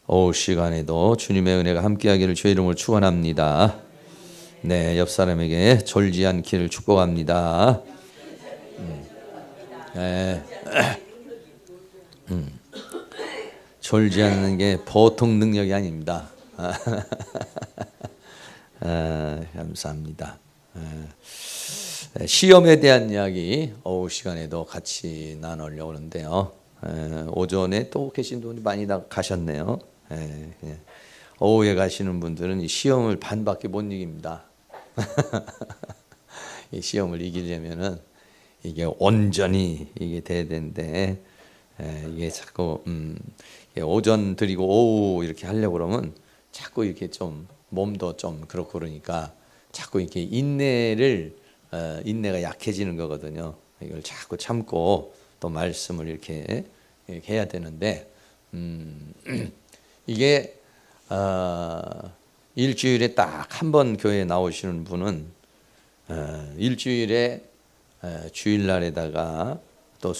오후 시간에도 주님의 은혜가 함께하기를 주의 이름으로 축원합니다. 네, 옆 사람에게 졸지 않기를 축복합니다. 네. 졸지 않는 게 보통 능력이 아닙니다. 감사합니다. 시험에 대한 이야기 오후 시간에도 같이 나누려고 하는데요. 오전에 또 계신 분이 많이 다 가셨네요. 오후에 가시는 분들은 이 시험을 반밖에 못 이깁니다. 이 시험을 이기려면은 이게 온전히 이게 돼야 되는데 이게 자꾸 오전 드리고 오후 이렇게 하려고 그러면 자꾸 이렇게 좀 몸도 좀 그렇고 그러니까 자꾸 이렇게 인내가 약해지는 거거든요. 이걸 자꾸 참고 또 말씀을 이렇게 해야 되는데 이게 일주일에 딱 한 번 교회에 나오시는 분은 일주일에 주일날에다가 또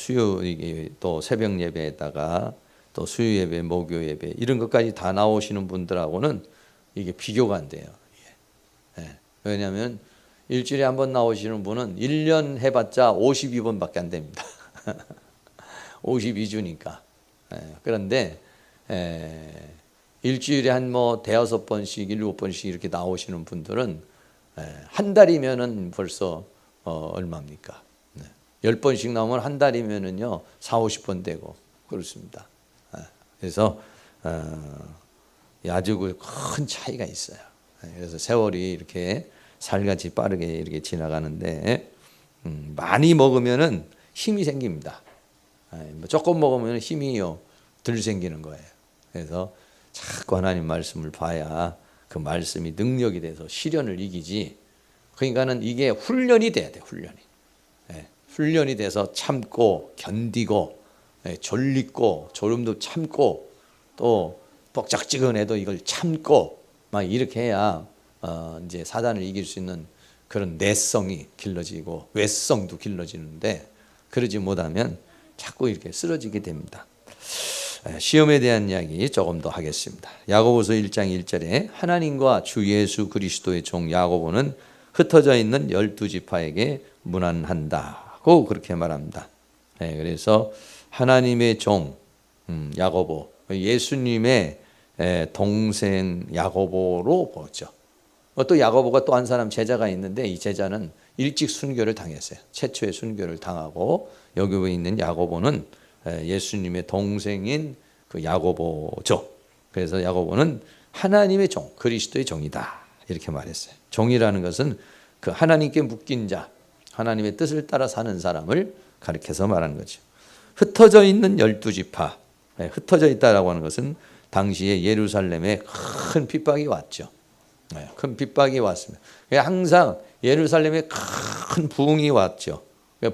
새벽 예배에다가 또 수요 예배, 목요 예배 이런 것까지 다 나오시는 분들하고는 이게 비교가 안 돼요. 왜냐하면 일주일에 한 번 나오시는 분은 1년 해봤자 52번밖에 안 됩니다. 52주니까. 그런데 일주일에 한 대여섯 번씩, 7번씩 이렇게 나오시는 분들은 한 달이면은 벌써 얼마입니까? 10번씩 나오면 한 달이면은요 4, 50번 되고 그렇습니다. 그래서 아주 큰 차이가 있어요. 그래서 세월이 이렇게 살같이 빠르게 이렇게 지나가는데 많이 먹으면은 힘이 생깁니다. 조금 먹으면 힘이요 덜 생기는 거예요. 그래서 자꾸 하나님 말씀을 봐야 그 말씀이 능력이 돼서 시련을 이기지. 그러니까는 이게 훈련이 돼야 돼. 훈련이 돼서 참고 견디고 졸리고 졸음도 참고 또 뻑짝지근해도 이걸 참고 막 이렇게 해야 이제 사단을 이길 수 있는 그런 내성이 길러지고 외성도 길러지는데 그러지 못하면 자꾸 이렇게 쓰러지게 됩니다. 시험에 대한 이야기 조금 더 하겠습니다. 야고보서 1장 1절에 하나님과 주 예수 그리스도의 종 야고보는 흩어져 있는 12지파에게 문안한다고 그렇게 말합니다. 그래서 하나님의 종 야고보, 예수님의 동생 야고보로 보죠. 또 야고보가 또 한 사람 제자가 있는데 이 제자는 일찍 순교를 당했어요. 최초의 순교를 당하고 여기 있는 야고보는 예수님의 동생인 그 야고보죠. 그래서 야고보는 하나님의 종, 그리스도의 종이다 이렇게 말했어요. 종이라는 것은 그 하나님께 묶인 자, 하나님의 뜻을 따라 사는 사람을 가리켜서 말하는 거죠. 흩어져 있는 12지파, 흩어져 있다라고 하는 것은 당시에 예루살렘에 큰 핍박이 왔죠. 큰 핍박이 왔습니다. 항상 예루살렘에 큰 부흥이 왔죠.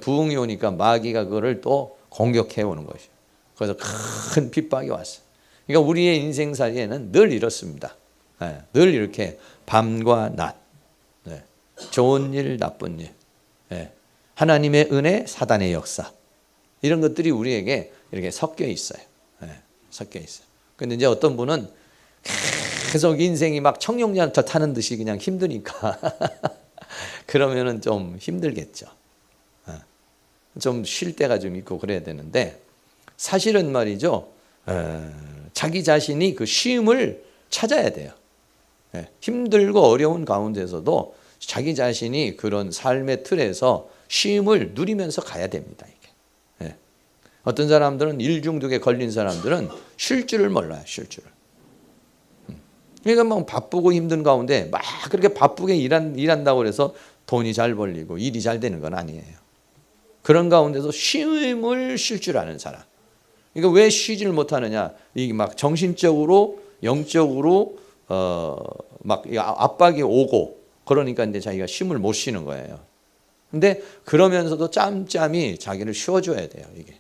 부흥이 오니까 마귀가 그거를 또 공격해 오는 것이죠. 그래서 큰 핍박이 왔어요. 그러니까 우리의 인생살이에는 늘 이렇습니다. 늘 이렇게 밤과 낮, 좋은 일, 나쁜 일, 하나님의 은혜, 사단의 역사 이런 것들이 우리에게 이렇게 섞여 있어요. 섞여 있어요. 근데 이제 어떤 분은 계속 인생이 막 청룡전차 타는 듯이 그냥 힘드니까 그러면은 좀 힘들겠죠. 좀 쉴 때가 좀 있고 그래야 되는데 사실은 말이죠. 자기 자신이 그 쉼을 찾아야 돼요. 힘들고 어려운 가운데서도 자기 자신이 그런 삶의 틀에서 쉼을 누리면서 가야 됩니다. 이게. 어떤 사람들은 일 중독에 걸린 사람들은 쉴 줄을 몰라요. 쉴 줄을. 그러니까 막 바쁘고 힘든 가운데 막 그렇게 바쁘게 일한다고 해서 돈이 잘 벌리고 일이 잘 되는 건 아니에요. 그런 가운데서 쉼을 쉴 줄 아는 사람. 그러니까 왜 쉬지를 못하느냐? 이게 막 정신적으로, 영적으로 막 압박이 오고 그러니까 이제 자기가 쉼을 못 쉬는 거예요. 근데 그러면서도 짬짬이 자기를 쉬어줘야 돼요. 이게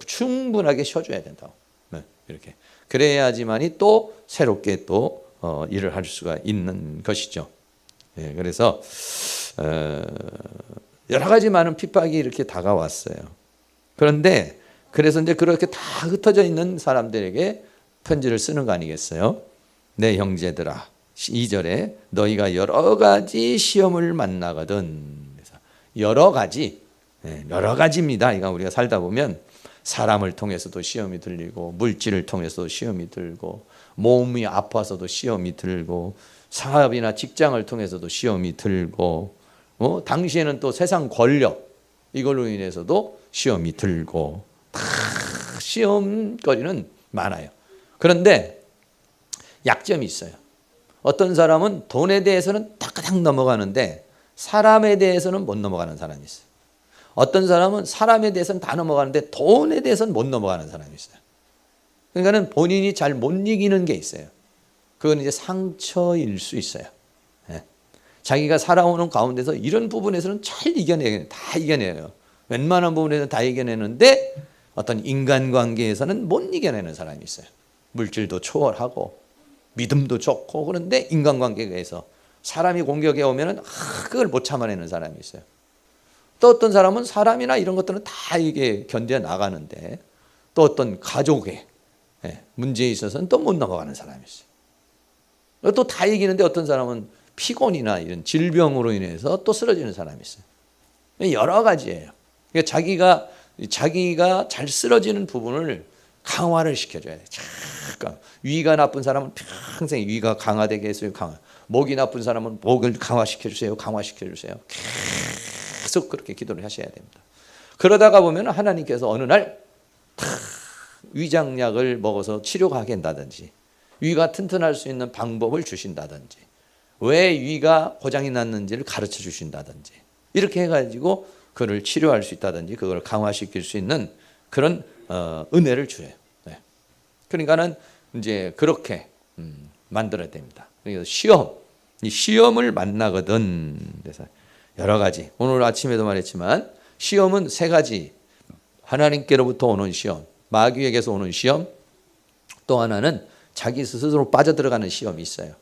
충분하게 쉬어줘야 된다고. 이렇게 그래야지만이 또 새롭게 또 일을 할 수가 있는 것이죠. 그래서 여러 가지 많은 핍박이 이렇게 다가왔어요. 그런데 그래서 이제 그렇게 다 흩어져 있는 사람들에게 편지를 쓰는 거 아니겠어요? 내 형제들아, 2절에 너희가 여러 가지 시험을 만나거든. 그래서 여러 가지, 여러 가지입니다. 이거 우리가 살다 보면 사람을 통해서도 시험이 들리고, 물질을 통해서도 시험이 들고, 몸이 아파서도 시험이 들고, 사업이나 직장을 통해서도 시험이 들고, 당시에는 또 세상 권력, 이걸로 인해서도 시험이 들고, 다 시험거리는 많아요. 그런데 약점이 있어요. 어떤 사람은 돈에 대해서는 탁탁 넘어가는데 사람에 대해서는 못 넘어가는 사람이 있어요. 어떤 사람은 사람에 대해서는 다 넘어가는데 돈에 대해서는 못 넘어가는 사람이 있어요. 그러니까는 본인이 잘 못 이기는 게 있어요. 그건 이제 상처일 수 있어요. 자기가 살아오는 가운데서 이런 부분에서는 잘 이겨내요. 다 이겨내요. 웬만한 부분에서는 다 이겨내는데 어떤 인간관계에서는 못 이겨내는 사람이 있어요. 물질도 초월하고 믿음도 좋고, 그런데 인간관계에서 사람이 공격해 오면은 그걸 못 참아내는 사람이 있어요. 또 어떤 사람은 사람이나 이런 것들은 다 이게 견뎌 나가는데 또 어떤 가족의 문제에 있어서는 또 못 넘어가는 사람이 있어요. 또 다 이기는데 어떤 사람은 피곤이나 이런 질병으로 인해서 또 쓰러지는 사람이 있어요. 여러 가지예요. 그러니까 자기가 잘 쓰러지는 부분을 강화를 시켜줘야 돼요. 잠깐 위가 나쁜 사람은 평생 위가 강화되게 해서요. 목이 나쁜 사람은 목을 강화시켜주세요. 강화시켜주세요. 계속 그렇게 기도를 하셔야 됩니다. 그러다가 보면 하나님께서 어느 날 위장약을 먹어서 치료가 하게 한다든지, 위가 튼튼할 수 있는 방법을 주신다든지, 왜 위가 고장이 났는지를 가르쳐 주신다든지, 이렇게 해가지고 그를 치료할 수 있다든지 그걸 강화시킬 수 있는 그런 은혜를 줘요. 그러니까는 이제 그렇게 만들어야 됩니다. 그래서 이 시험을 만나거든. 그래서 여러 가지, 오늘 아침에도 말했지만 시험은 세 가지. 하나님께로부터 오는 시험, 마귀에게서 오는 시험, 또 하나는 자기 스스로 빠져들어가는 시험이 있어요.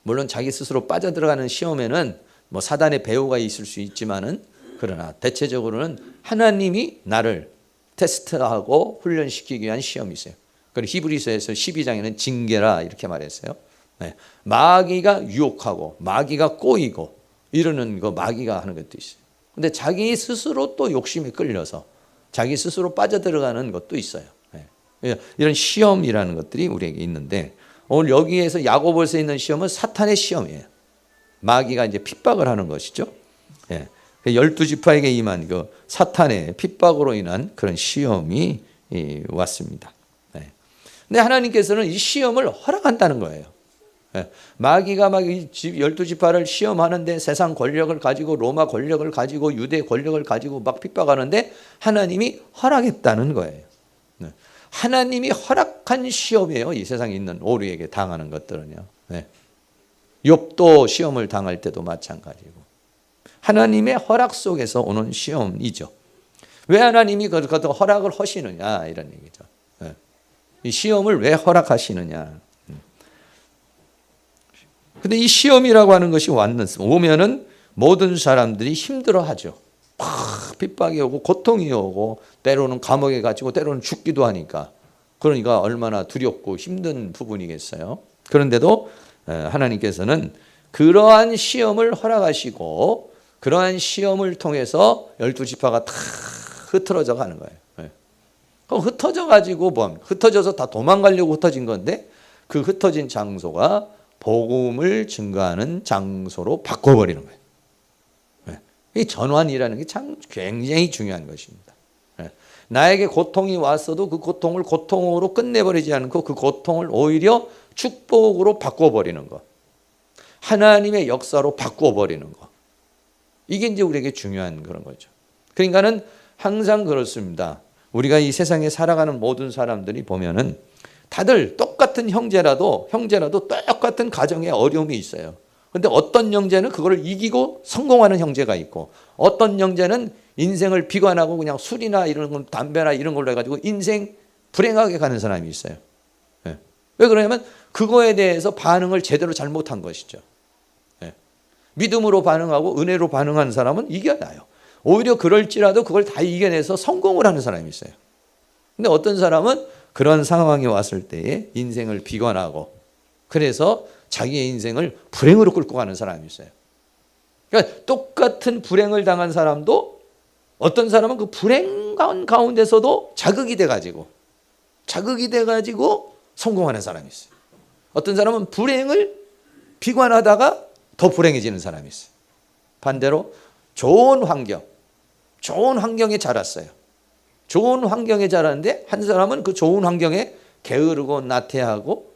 물론 자기 스스로 빠져들어가는 시험에는 뭐 사단의 배후가 있을 수 있지만은, 그러나 대체적으로는 하나님이 나를 테스트하고 훈련시키기 위한 시험이 있어요. 그리고 히브리서에서 12장에는 징계라 이렇게 말했어요. 마귀가 유혹하고 마귀가 꼬이고 이러는 거 마귀가 하는 것도 있어요. 근데 자기 스스로 또 욕심에 끌려서 자기 스스로 빠져들어가는 것도 있어요. 이런 시험이라는 것들이 우리에게 있는데, 오늘 여기에서 야고보서에 있는 시험은 사탄의 시험이에요. 마귀가 이제 핍박을 하는 것이죠. 12지파에게 임한 그 사탄의 핍박으로 인한 그런 시험이 왔습니다. 근데 하나님께서는 이 시험을 허락한다는 거예요. 마귀가 막 12지파를 시험하는데 세상 권력을 가지고 로마 권력을 가지고 유대 권력을 가지고 막 핍박하는데 하나님이 허락했다는 거예요. 하나님이 허락한 시험이에요. 이 세상에 있는 오류에게 당하는 것들은요. 욥도 시험을 당할 때도 마찬가지고 하나님의 허락 속에서 오는 시험이죠. 왜 하나님이 그 허락을 하시느냐 이런 얘기죠. 이 시험을 왜 허락하시느냐. 근데 이 시험이라고 하는 것이 오면은 모든 사람들이 힘들어하죠. 핍박이 오고 고통이 오고 때로는 감옥에 갇히고 때로는 죽기도 하니까, 그러니까 얼마나 두렵고 힘든 부분이겠어요. 그런데도 하나님께서는 그러한 시험을 허락하시고 그러한 시험을 통해서 12지파가 다 흩어져 가는 거예요. 그럼 흩어져 가지고 흩어져서 다 도망가려고 흩어진 건데 그 흩어진 장소가 복음을 증거하는 장소로 바꿔버리는 거예요. 이 전환이라는 게 참 굉장히 중요한 것입니다. 나에게 고통이 왔어도 그 고통을 고통으로 끝내버리지 않고 그 고통을 오히려 축복으로 바꿔버리는 것, 하나님의 역사로 바꿔버리는 것, 이게 이제 우리에게 중요한 그런 거죠. 그러니까는 항상 그렇습니다. 우리가 이 세상에 살아가는 모든 사람들이 보면은 다들 똑같은 형제라도 똑같은 가정에 어려움이 있어요. 근데 어떤 형제는 그거를 이기고 성공하는 형제가 있고, 어떤 형제는 인생을 비관하고 그냥 술이나 이런 걸, 담배나 이런 걸로 해가지고 인생 불행하게 가는 사람이 있어요. 왜 그러냐면 그거에 대해서 반응을 제대로 잘못한 것이죠. 믿음으로 반응하고 은혜로 반응하는 사람은 이겨나요. 오히려 그럴지라도 그걸 다 이겨내서 성공을 하는 사람이 있어요. 근데 어떤 사람은 그런 상황이 왔을 때에 인생을 비관하고 그래서 자기의 인생을 불행으로 끌고 가는 사람이 있어요. 그러니까 똑같은 불행을 당한 사람도 어떤 사람은 그 불행 가운데서도 자극이 돼가지고 성공하는 사람이 있어요. 어떤 사람은 불행을 비관하다가 더 불행해지는 사람이 있어요. 반대로 좋은 환경에 자랐어요. 좋은 환경에 자랐는데 한 사람은 그 좋은 환경에 게으르고 나태하고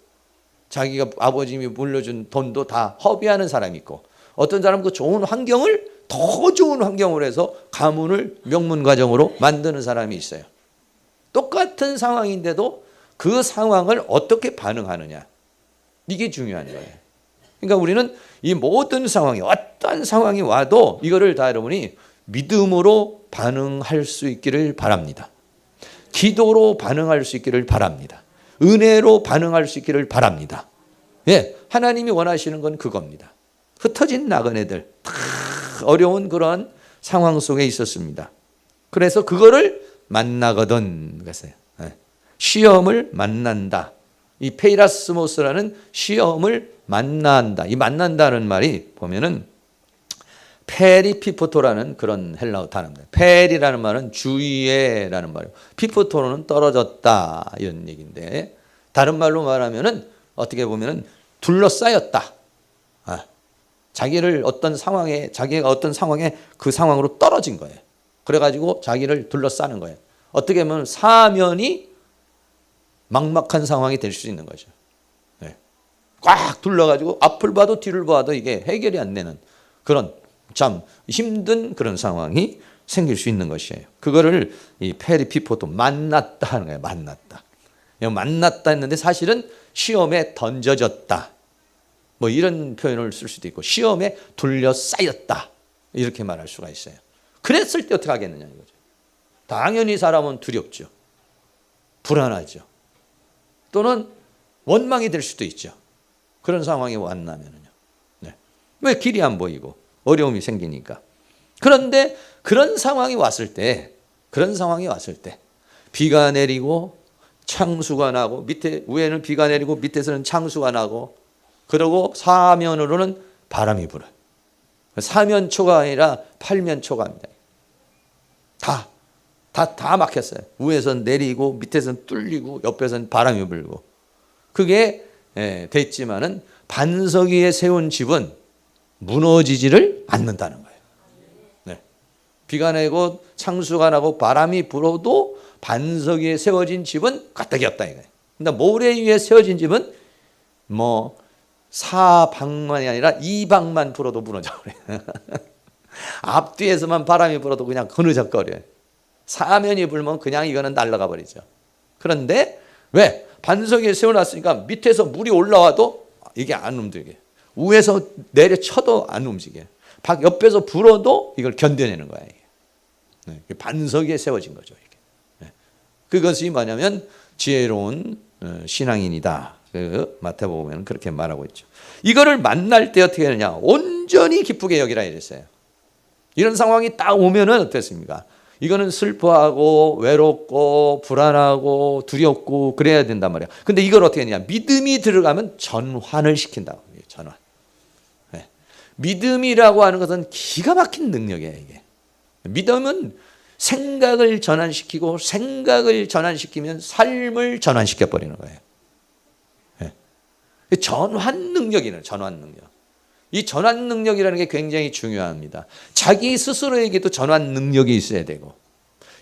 자기가 아버님이 물려준 돈도 다 허비하는 사람이 있고 어떤 사람은 그 좋은 환경을 더 좋은 환경으로 해서 가문을 명문가정으로 만드는 사람이 있어요. 똑같은 상황인데도 그 상황을 어떻게 반응하느냐 이게 중요한 거예요. 그러니까 우리는 이 모든 상황이 어떤 상황이 와도 이거를 다 여러분이 믿음으로 반응할 수 있기를 바랍니다. 기도로 반응할 수 있기를 바랍니다. 은혜로 반응할 수 있기를 바랍니다. 예, 하나님이 원하시는 건 그겁니다. 흩어진 나그네들 다 어려운 그런 상황 속에 있었습니다. 그래서 그거를 만나거든 그랬어요. 예, 시험을 만난다. 이 페이라스모스라는 시험을 만난다. 이 만난다는 말이 보면은 페리피포토라는 그런 헬라어 단어입니다. 페리라는 말은 주위에라는 말이에요. 피포토로는 떨어졌다 이런 얘기인데 다른 말로 말하면은 어떻게 보면은 둘러싸였다. 자기가 어떤 상황에 그 상황으로 떨어진 거예요. 그래가지고 자기를 둘러싸는 거예요. 어떻게 보면 사면이 막막한 상황이 될 수 있는 거죠. 네. 꽉 둘러가지고 앞을 봐도 뒤를 봐도 이게 해결이 안 되는 그런 참 힘든 그런 상황이 생길 수 있는 것이에요. 그거를 이 페리피포토 만났다 하는 거예요. 만났다 했는데 사실은 시험에 던져졌다. 뭐 이런 표현을 쓸 수도 있고 시험에 둘러싸였다. 이렇게 말할 수가 있어요. 그랬을 때 어떻게 하겠느냐 이거죠. 당연히 사람은 두렵죠. 불안하죠. 또는 원망이 될 수도 있죠. 그런 상황이 왔나면요. 네. 왜 길이 안 보이고 어려움이 생기니까. 그런데 그런 상황이 왔을 때 비가 내리고 창수가 나고 위에는 비가 내리고 밑에서는 창수가 나고 그리고 사면으로는 바람이 불어요. 사면초가 아니라 팔면초가입니다. 다 막혔어요. 위에서는 내리고 밑에서는 뚫리고 옆에서는 바람이 불고 그게 됐지만은 반석 위에 세운 집은 무너지지를 않는다는 거예요. 네. 비가 내고 창수가 나고 바람이 불어도 반석 위에 세워진 집은 까딱이 없다 이거예요. 근데 모래 위에 세워진 집은 뭐 사방만이 아니라 이방만 불어도 무너져 버려요. 앞뒤에서만 바람이 불어도 그냥 흐느적거려요. 사면이 불면 그냥 이거는 날아가 버리죠. 그런데 왜? 반석 위에 세워놨으니까 밑에서 물이 올라와도 이게 안 움직여요. 위에서 내려쳐도 안 움직여요. 옆에서 불어도 이걸 견뎌내는 거예요. 네, 반석 위에 세워진 거죠. 이게. 네. 그것이 뭐냐면 지혜로운 신앙인이다. 마태복음에는 그렇게 말하고 있죠. 이거를 만날 때 어떻게 하느냐? 온전히 기쁘게 여기라 이랬어요. 이런 상황이 딱 오면은 어떻습니까? 이거는 슬퍼하고 외롭고 불안하고 두렵고 그래야 된단 말이야. 근데 이걸 어떻게 하느냐? 믿음이 들어가면 전환을 시킨다고. 전환. 네. 믿음이라고 하는 것은 기가 막힌 능력이에요. 이게. 믿음은 생각을 전환시키고 생각을 전환시키면 삶을 전환시켜 버리는 거예요. 네. 전환 능력이네. 전환 능력. 이 전환 능력이라는 게 굉장히 중요합니다. 자기 스스로에게도 전환 능력이 있어야 되고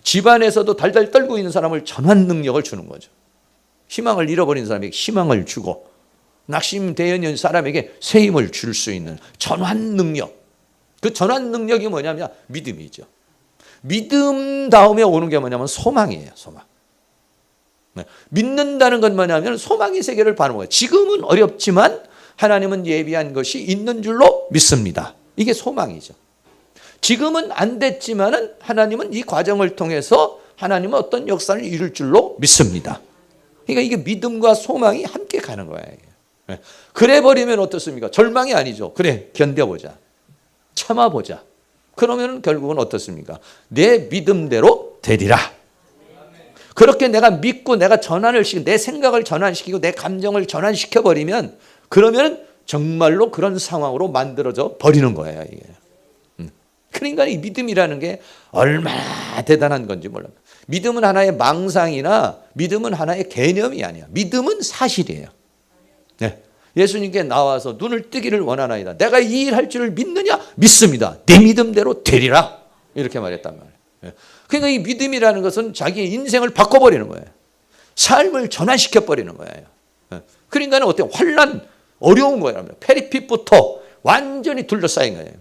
집안에서도 달달 떨고 있는 사람을 전환 능력을 주는 거죠. 희망을 잃어버린 사람에게 희망을 주고 낙심되어 있는 사람에게 새 힘을 줄 수 있는 전환 능력. 그 전환 능력이 뭐냐면 믿음이죠. 믿음 다음에 오는 게 뭐냐면 소망이에요. 소망. 네. 믿는다는 건 뭐냐면 소망의 세계를 바라보는 거예요. 지금은 어렵지만 하나님은 예비한 것이 있는 줄로 믿습니다. 이게 소망이죠. 지금은 안 됐지만은 하나님은 이 과정을 통해서 하나님은 어떤 역사를 이룰 줄로 믿습니다. 그러니까 이게 믿음과 소망이 함께 가는 거예요. 그래 버리면 어떻습니까? 절망이 아니죠. 그래 견뎌보자. 참아보자. 그러면 결국은 어떻습니까? 내 믿음대로 되리라. 그렇게 내가 믿고 내가 전환을 시키고 내 생각을 전환시키고 내 감정을 전환시켜 버리면 그러면 정말로 그런 상황으로 만들어져 버리는 거예요. 이게. 그러니까 이 믿음이라는 게 얼마나 대단한 건지 몰라요. 믿음은 하나의 망상이나 믿음은 하나의 개념이 아니야. 믿음은 사실이에요. 네. 예수님께 나와서 눈을 뜨기를 원하나이다. 내가 이 일 할 줄을 믿느냐? 믿습니다. 내 믿음대로 되리라. 이렇게 말했단 말이에요. 네. 그러니까 이 믿음이라는 것은 자기의 인생을 바꿔버리는 거예요. 삶을 전환시켜버리는 거예요. 네. 그러니까 어때요? 환난, 어려운 거예요. 페리핏부터 완전히 둘러싸인 거예요.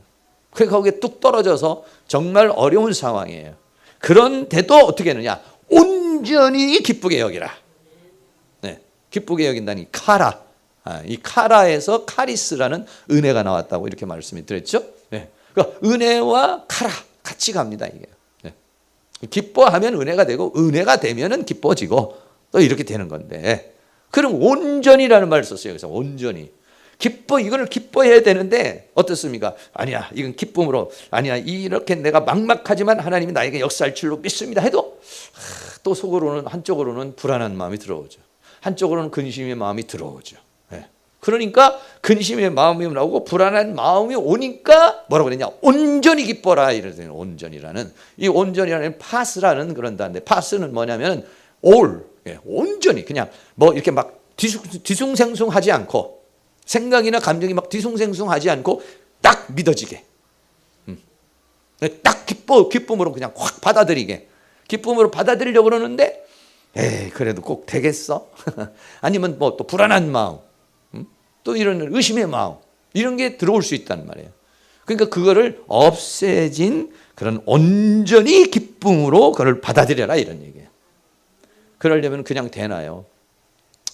그러니까 거기에 뚝 떨어져서 정말 어려운 상황이에요. 그런데도 어떻게 하느냐? 온전히 기쁘게 여기라. 네, 기쁘게 여긴다니 카라. 이 카라에서 카리스라는 은혜가 나왔다고 이렇게 말씀이 드렸죠. 네. 그러니까 은혜와 카라 같이 갑니다. 이게. 네. 기뻐하면 은혜가 되고 은혜가 되면은 기뻐지고 또 이렇게 되는 건데. 그럼 온전이라는 말을 썼어요. 그래서 온전히. 이거를 기뻐해야 되는데 어떻습니까? 아니야, 이건 기쁨으로 아니야. 이렇게 내가 막막하지만 하나님이 나에게 역사할 줄로 믿습니다 해도 또 속으로는 한쪽으로는 불안한 마음이 들어오죠. 한쪽으로는 근심의 마음이 들어오죠. 네. 그러니까 근심의 마음이 나오고 불안한 마음이 오니까 뭐라고 그랬냐? 온전히 기뻐라 이러더니 온전이라는 이 온전이라는 파스라는 그런 단어인데 파스는 뭐냐면 all 온전히 그냥 뭐 이렇게 막 뒤숭생숭하지 않고. 생각이나 감정이 막 뒤숭생숭하지 않고 딱 믿어지게. 딱 기쁨으로 그냥 확 받아들이게. 기쁨으로 받아들이려고 그러는데 에이 그래도 꼭 되겠어? 아니면 뭐 또 불안한 마음, 또 이런 의심의 마음 이런 게 들어올 수 있단 말이에요. 그러니까 그거를 없애진 그런 온전히 기쁨으로 그걸 받아들여라 이런 얘기예요. 그러려면 그냥 되나요?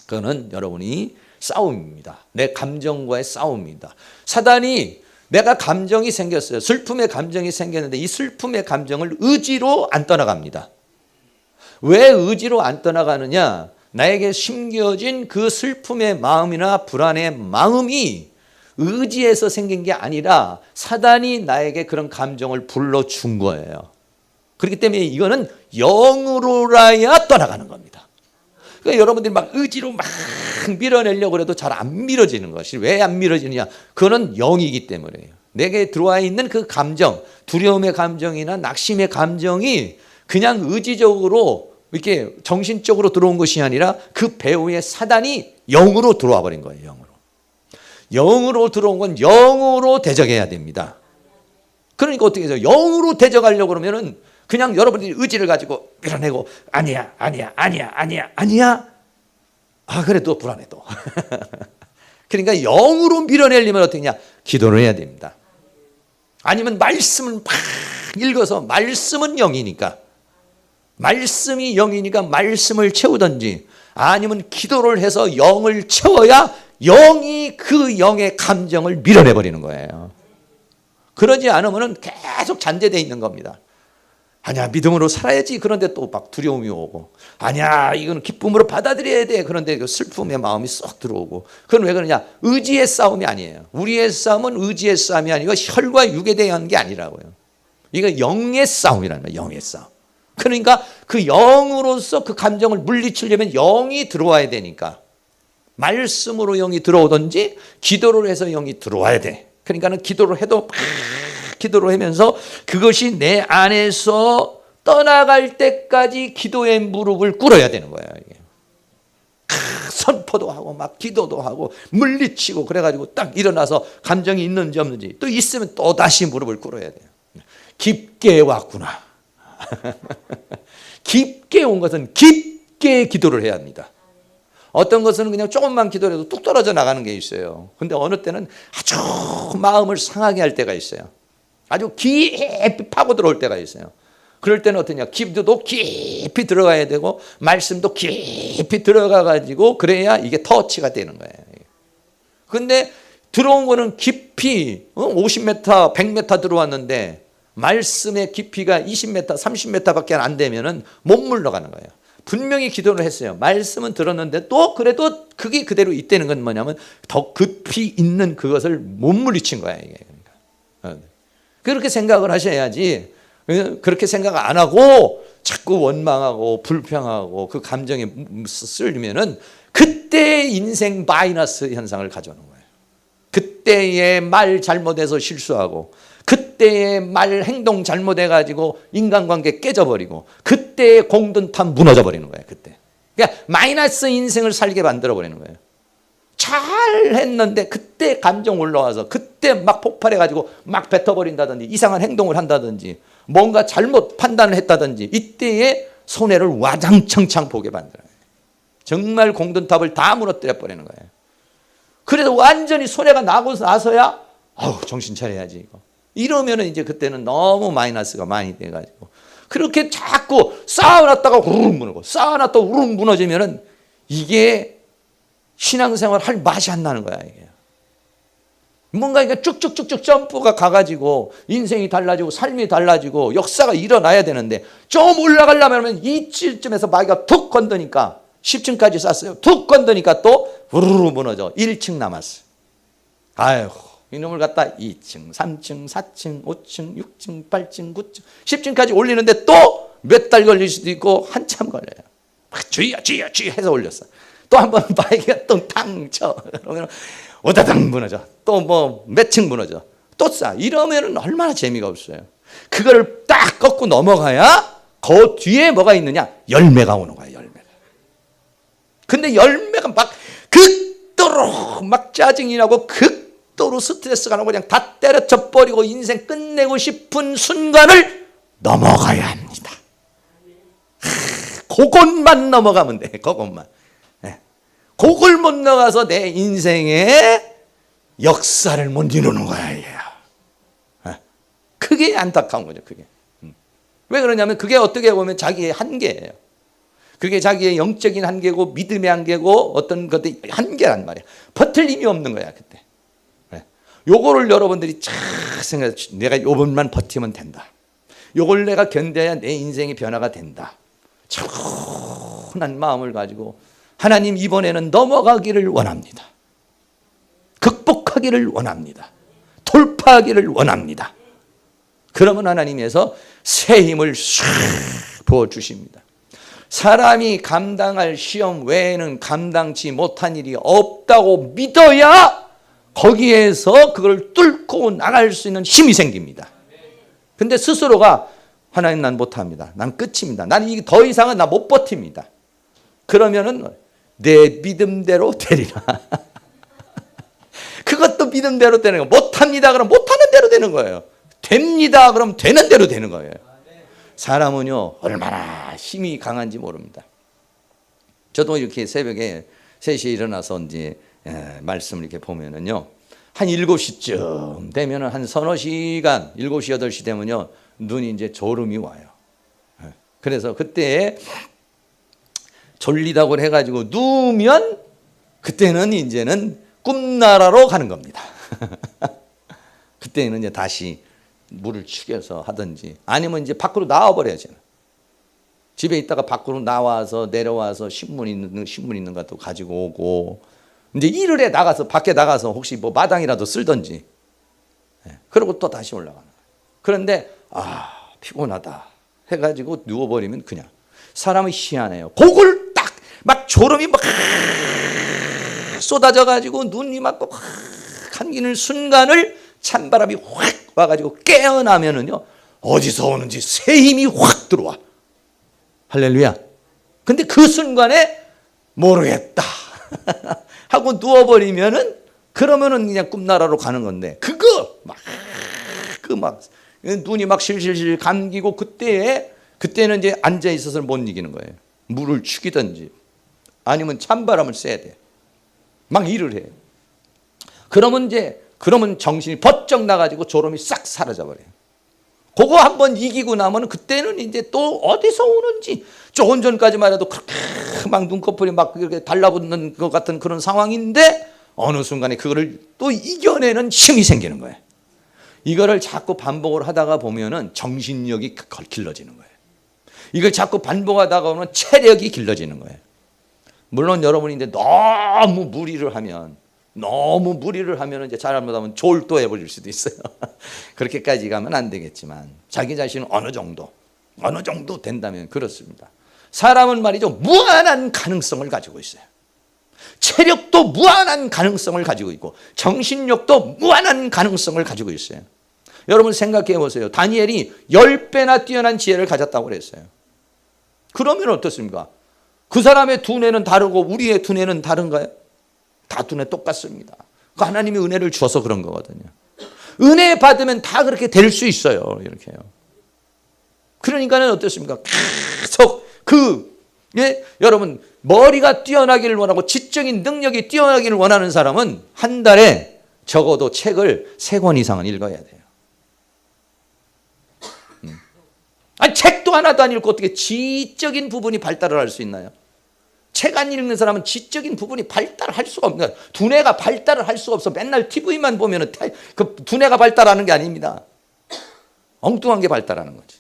그거는 여러분이 싸움입니다. 내 감정과의 싸움입니다. 사단이 내가 감정이 생겼어요. 슬픔의 감정이 생겼는데 이 슬픔의 감정을 의지로 안 떠나갑니다. 왜 의지로 안 떠나가느냐? 나에게 심겨진 그 슬픔의 마음이나 불안의 마음이 의지에서 생긴 게 아니라 사단이 나에게 그런 감정을 불러준 거예요. 그렇기 때문에 이거는 영으로라야 떠나가는 겁니다. 그러니까 여러분들이 막 의지로 막 밀어내려고 해도 잘 안 밀어지는 것이 왜 안 밀어지느냐? 그거는 영이기 때문에요. 내게 들어와 있는 그 감정, 두려움의 감정이나 낙심의 감정이 그냥 의지적으로 이렇게 정신적으로 들어온 것이 아니라 그 배후에 사단이 영으로 들어와 버린 거예요. 영으로. 영으로 들어온 건 영으로 대적해야 됩니다. 그러니까 어떻게 해서 영으로 대적하려고 그러면은 그냥 여러분들이 의지를 가지고 밀어내고 아니야. 그래 또 불안해 또. 그러니까 영으로 밀어내려면 어떻게 하냐? 기도를 해야 됩니다. 아니면 말씀을 막 읽어서 말씀은 영이니까 말씀이 영이니까 말씀을 채우든지 아니면 기도를 해서 영을 채워야 영이 그 영의 감정을 밀어내버리는 거예요. 그러지 않으면 계속 잔재되어 있는 겁니다. 아니야 믿음으로 살아야지. 그런데 또 막 두려움이 오고 아니야 이건 기쁨으로 받아들여야 돼. 그런데 그 슬픔의 마음이 쏙 들어오고. 그건 왜 그러냐? 의지의 싸움이 아니에요. 우리의 싸움은 의지의 싸움이 아니고 혈과 육에 대한 게 아니라고요. 이거 영의 싸움이라는 거예요. 영의 싸움. 그러니까 그 영으로서 그 감정을 물리치려면 영이 들어와야 되니까 말씀으로 영이 들어오든지 기도를 해서 영이 들어와야 돼. 그러니까는 기도를 해도 기도를 하면서 그것이 내 안에서 떠나갈 때까지 기도의 무릎을 꿇어야 되는 거예요. 이게. 선포도 하고 막 기도도 하고 물리치고 그래가지고 딱 일어나서 감정이 있는지 없는지 또 있으면 또 다시 무릎을 꿇어야 돼요. 깊게 왔구나. 깊게 온 것은 깊게 기도를 해야 합니다. 어떤 것은 그냥 조금만 기도해도 뚝 떨어져 나가는 게 있어요. 근데 어느 때는 아주 마음을 상하게 할 때가 있어요. 아주 깊이 파고 들어올 때가 있어요. 그럴 때는 어떠냐? 기도도 깊이 들어가야 되고 말씀도 깊이 들어가 가지고 그래야 이게 터치가 되는 거예요. 근데 들어온 거는 깊이 50m, 100m 들어왔는데 말씀의 깊이가 20m, 30m밖에 안 되면은 못 물러가는 거예요. 분명히 기도를 했어요. 말씀은 들었는데 또 그래도 그게 그대로 있다는 건 뭐냐면 더 깊이 있는 그것을 못 물리친 거야 이게. 그러니까. 그렇게 생각을 하셔야지. 그렇게 생각 안 하고 자꾸 원망하고 불평하고 그 감정에 쓸리면은 그때 인생 마이너스 현상을 가져오는 거예요. 그때의 말 잘못해서 실수하고, 그때의 말 행동 잘못해가지고 인간관계 깨져버리고, 그때의 공든탑 무너져버리는 거예요. 그때. 그러니까 마이너스 인생을 살게 만들어버리는 거예요. 잘했는데 그때 감정 올라와서 그때 막 폭발해가지고 막 뱉어버린다든지 이상한 행동을 한다든지 뭔가 잘못 판단을 했다든지 이때의 손해를 와장창창 보게 만들어요. 정말 공든탑을 다 무너뜨려 버리는 거예요. 그래서 완전히 손해가 나고 나서야 정신 차려야지 이거. 이러면은 이제 그때는 너무 마이너스가 많이 돼가지고 그렇게 자꾸 쌓아놨다가 우르르 무너고 쌓아놨다가 우르르 무너지면은 이게 신앙생활 할 맛이 안 나는 거야 이게. 뭔가 이게 쭉쭉쭉쭉 점프가 가가지고 인생이 달라지고 삶이 달라지고 역사가 일어나야 되는데 좀 올라가려면 이쯤에서 마귀가 툭 건드니까 10층까지 쌌어요. 툭 건드니까 또 우르르 무너져. 1층 남았어. 아이고 이놈을 갖다 2층, 3층, 4층, 5층, 6층, 8층, 9층, 10층까지 올리는데 또 몇 달 걸릴 수도 있고 한참 걸려요. 주의야 해서 올렸어. 또 한 번 마귀가 똥탕 쳐. 그러면 오다당 무너져. 또 뭐 몇 층 무너져. 또 싸. 이러면은 얼마나 재미가 없어요. 그거를 딱 꺾고 넘어가야 그 뒤에 뭐가 있느냐? 열매가 오는 거야, 열매가. 근데 열매가 막 극도로 막 짜증이 나고 극도로 스트레스가 나고 그냥 다 때려쳐 버리고 인생 끝내고 싶은 순간을 넘어가야 합니다. 그것만 넘어가면 돼. 그것만. 그걸 못 넘어가서 내 인생의 역사를 못 이루는 거야. 얘야. 그게 안타까운 거죠. 그게. 왜 그러냐면 그게 어떻게 보면 자기의 한계예요. 그게 자기의 영적인 한계고 믿음의 한계고 어떤 것들이 한계란 말이야. 버틸 힘이 없는 거야 그때. 요거를 여러분들이 잘 생각해. 내가 요번만 버티면 된다. 요걸 내가 견뎌야 내 인생의 변화가 된다. 차분한 마음을 가지고 하나님 이번에는 넘어가기를 원합니다. 극복하기를 원합니다. 돌파하기를 원합니다. 그러면 하나님께서 새 힘을 싹 부어주십니다. 사람이 감당할 시험 외에는 감당치 못한 일이 없다고 믿어야 거기에서 그걸 뚫고 나갈 수 있는 힘이 생깁니다. 근데 스스로가 하나님 난 못합니다. 난 끝입니다. 난 이게 더 이상은 나 못 버팁니다. 그러면은 내 믿음대로 되리라. 그것도 믿음대로 되는 거예요. 못합니다. 그럼 못하는 대로 되는 거예요. 됩니다. 그럼 되는 대로 되는 거예요. 사람은요 얼마나 힘이 강한지 모릅니다. 저도 이렇게 새벽에 3시에 일어나서 이제 말씀을 이렇게 보면은요 한 7시쯤 되면은 한 서너 시간 7시 8시 되면요 눈이 이제 졸음이 와요. 그래서 그때 졸리다고 해가지고 누우면 그때는 이제는 꿈나라로 가는 겁니다. 그때는 이제 다시 물을 축여서 하든지 아니면 이제 밖으로 나와버려야죠. 집에 있다가 밖으로 나와서 내려와서 신문 있는 것도 가지고 오고 이제 일을 해 나가서 밖에 나가서 혹시 뭐 마당이라도 쓸든지 그러고 또 다시 올라가는 거예요. 그런데 피곤하다 해가지고 누워버리면 그냥 사람이 희한해요. 그걸 딱 막 졸음이 막 쏟아져가지고 눈이 막 감기는 순간을 찬바람이 확 와가지고 깨어나면은요 어디서 오는지 새 힘이 확 들어와. 할렐루야. 근데 그 순간에 모르겠다 하고 누워버리면은 그러면은 그냥 꿈나라로 가는 건데 그거 막 눈이 막 실실실 감기고 그때는 이제 앉아 있어서 못 이기는 거예요. 물을 죽이든지 아니면 찬바람을 쐬야 돼. 막 일을 해. 그러면 정신이 번쩍 나가지고 졸음이 싹 사라져 버려요. 그거 한번 이기고 나면 그때는 이제 또 어디서 오는지 조금 전까지만 해도 그렇게 막 눈꺼풀이 막 이렇게 달라붙는 것 같은 그런 상황인데 어느 순간에 그거를 또 이겨내는 힘이 생기는 거예요. 이거를 자꾸 반복을 하다가 보면은 정신력이 길러지는 거예요. 이걸 자꾸 반복하다가 보면 체력이 길러지는 거예요. 물론 여러분이 이제 너무 무리를 하면 이제 잘못하면 졸도해 버릴 수도 있어요. 그렇게까지 가면 안 되겠지만 자기 자신은 어느 정도 어느 정도 된다면 그렇습니다. 사람은 말이죠, 무한한 가능성을 가지고 있어요. 체력도 무한한 가능성을 가지고 있고 정신력도 무한한 가능성을 가지고 있어요. 여러분 생각해 보세요. 다니엘이 10배나 뛰어난 지혜를 가졌다고 그랬어요. 그러면 어떻습니까? 그 사람의 두뇌는 다르고 우리의 두뇌는 다른가요? 다 두뇌 똑같습니다. 그 하나님이 은혜를 주어서 그런 거거든요. 은혜 받으면 다 그렇게 될 수 있어요. 이렇게요. 그러니까는 어떻습니까? 계속 여러분 머리가 뛰어나기를 원하고 지적인 능력이 뛰어나기를 원하는 사람은 한 달에 적어도 책을 3권 이상은 읽어야 돼요. 아니 책도 하나도 안 읽고 어떻게 지적인 부분이 발달을 할 수 있나요? 책 안 읽는 사람은 지적인 부분이 발달할 수가 없는, 두뇌가 발달을 할 수가 없어. 맨날 TV만 보면 그 두뇌가 발달하는 게 아닙니다. 엉뚱한 게 발달하는 거지.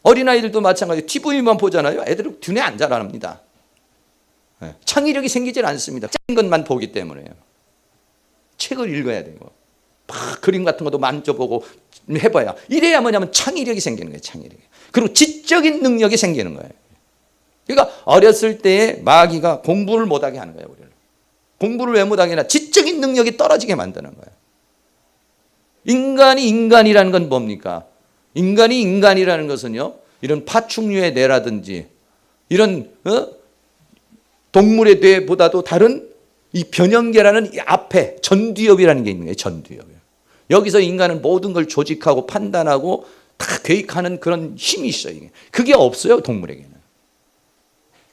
어린아이들도 마찬가지로 TV만 보잖아요. 애들은 두뇌 안 자랍니다. 창의력이 생기질 않습니다. 짠 것만 보기 때문에요. 책을 읽어야 되고 막 그림 같은 것도 만져보고 해봐야, 이래야 뭐냐면 창의력이 생기는 거예요. 창의력이. 그리고 지적인 능력이 생기는 거예요. 그러니까 어렸을 때에 마귀가 공부를 못하게 하는 거예요. 우리를. 공부를 왜 못하게 하냐, 지적인 능력이 떨어지게 만드는 거예요. 인간이 인간이라는 건 뭡니까? 인간이 인간이라는 것은요, 이런 파충류의 뇌라든지 이런 동물의 뇌보다도 다른 이 변형계라는 이 앞에 전두엽이라는 게 있는 거예요. 전두엽. 여기서 인간은 모든 걸 조직하고 판단하고 다 계획하는 그런 힘이 있어요. 그게 없어요, 동물에게는.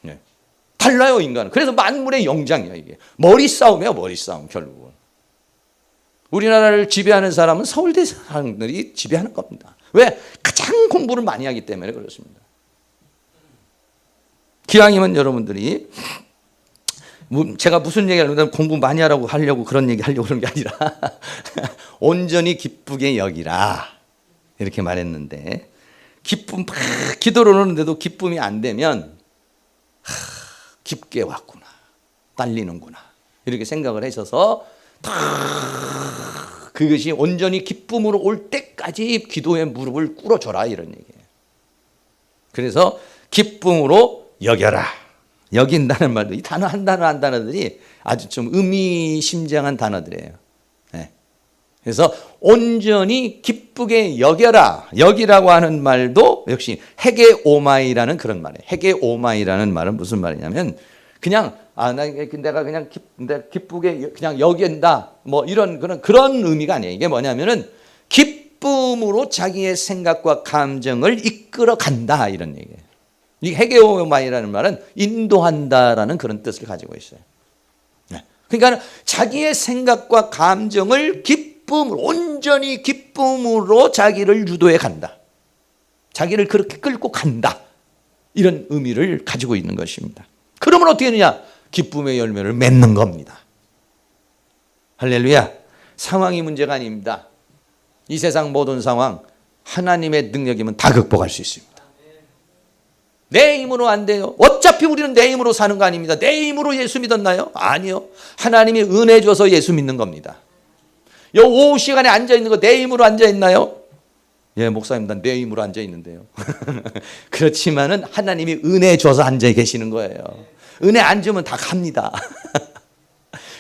네. 달라요, 인간은. 그래서 만물의 영장이야, 이게. 머리 싸움이야, 머리 싸움, 결국은. 우리나라를 지배하는 사람은 서울대 사람들이 지배하는 겁니다. 왜? 가장 공부를 많이 하기 때문에 그렇습니다. 기왕이면 여러분들이, 제가 무슨 얘기 하려고, 공부 많이 하려고 그런 얘기 하려고 그런 게 아니라 온전히 기쁘게 여기라 이렇게 말했는데, 기쁨 막 기도를 하는데도 기쁨이 안 되면 깊게 왔구나, 딸리는구나 이렇게 생각을 하셔서 그것이 온전히 기쁨으로 올 때까지 기도의 무릎을 꿇어줘라 이런 얘기예요. 그래서 기쁨으로 여겨라. 여긴다는 말도, 이 단어 한 단어들이 아주 좀 의미심장한 단어들이에요. 네. 그래서 온전히 기쁘게 여겨라. 여기라고 하는 말도 역시 헤게오마이라는 그런 말이에요. 헤게오마이라는 말은 무슨 말이냐면 그냥 내가 그냥 기쁘게 그냥 여긴다 뭐 이런 그런 의미가 아니에요. 이게 뭐냐면은 기쁨으로 자기의 생각과 감정을 이끌어 간다 이런 얘기예요. 이 헤게오마이라는 말은 인도한다라는 그런 뜻을 가지고 있어요. 그러니까 자기의 생각과 감정을 온전히 기쁨으로 자기를 유도해 간다. 자기를 그렇게 끌고 간다. 이런 의미를 가지고 있는 것입니다. 그러면 어떻게 되느냐? 기쁨의 열매를 맺는 겁니다. 할렐루야. 상황이 문제가 아닙니다. 이 세상 모든 상황 하나님의 능력이면 다 극복할 수 있습니다. 내 힘으로 안 돼요. 어차피 우리는 내 힘으로 사는 거 아닙니다. 내 힘으로 예수 믿었나요? 아니요. 하나님이 은혜 줘서 예수 믿는 겁니다. 요 오후 시간에 앉아있는 거 내 힘으로 앉아있나요? 예, 목사님, 난 내 힘으로 앉아있는데요. 그렇지만은 하나님이 은혜 줘서 앉아 계시는 거예요. 은혜 안 주면 다 갑니다.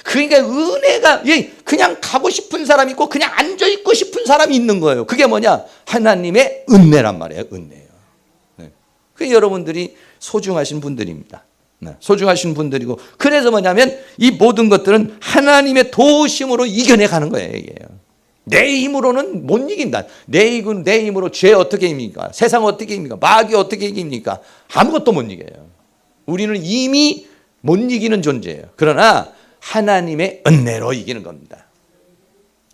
그러니까 은혜가, 그냥 가고 싶은 사람이 있고 그냥 앉아있고 싶은 사람이 있는 거예요. 그게 뭐냐? 하나님의 은혜란 말이에요. 은혜예요. 네. 그 여러분들이 소중하신 분들입니다. 네. 소중하신 분들이고, 그래서 뭐냐면 이 모든 것들은 하나님의 도우심으로 이겨내 가는 거예요. 이게. 내 힘으로는 못 이긴다. 내 힘으로 죄 어떻게 이깁니까? 세상 어떻게 이깁니까? 마귀 어떻게 이깁니까? 아무것도 못 이겨요. 우리는 이미 못 이기는 존재예요. 그러나 하나님의 은혜로 이기는 겁니다.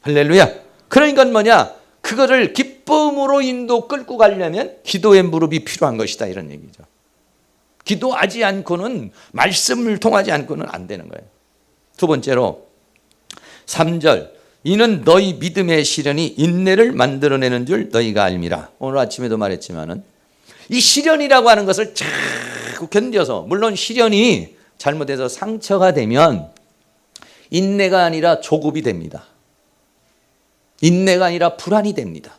할렐루야. 그러니까 뭐냐? 그거를 기쁨으로 끌고 가려면 기도의 무릎이 필요한 것이다 이런 얘기죠. 기도하지 않고는, 말씀을 통하지 않고는 안 되는 거예요. 두 번째로 3절, 이는 너희 믿음의 시련이 인내를 만들어내는 줄 너희가 알미라. 오늘 아침에도 말했지만은 이 시련이라고 하는 것을 자꾸 견뎌서, 물론 시련이 잘못해서 상처가 되면 인내가 아니라 조급이 됩니다. 인내가 아니라 불안이 됩니다.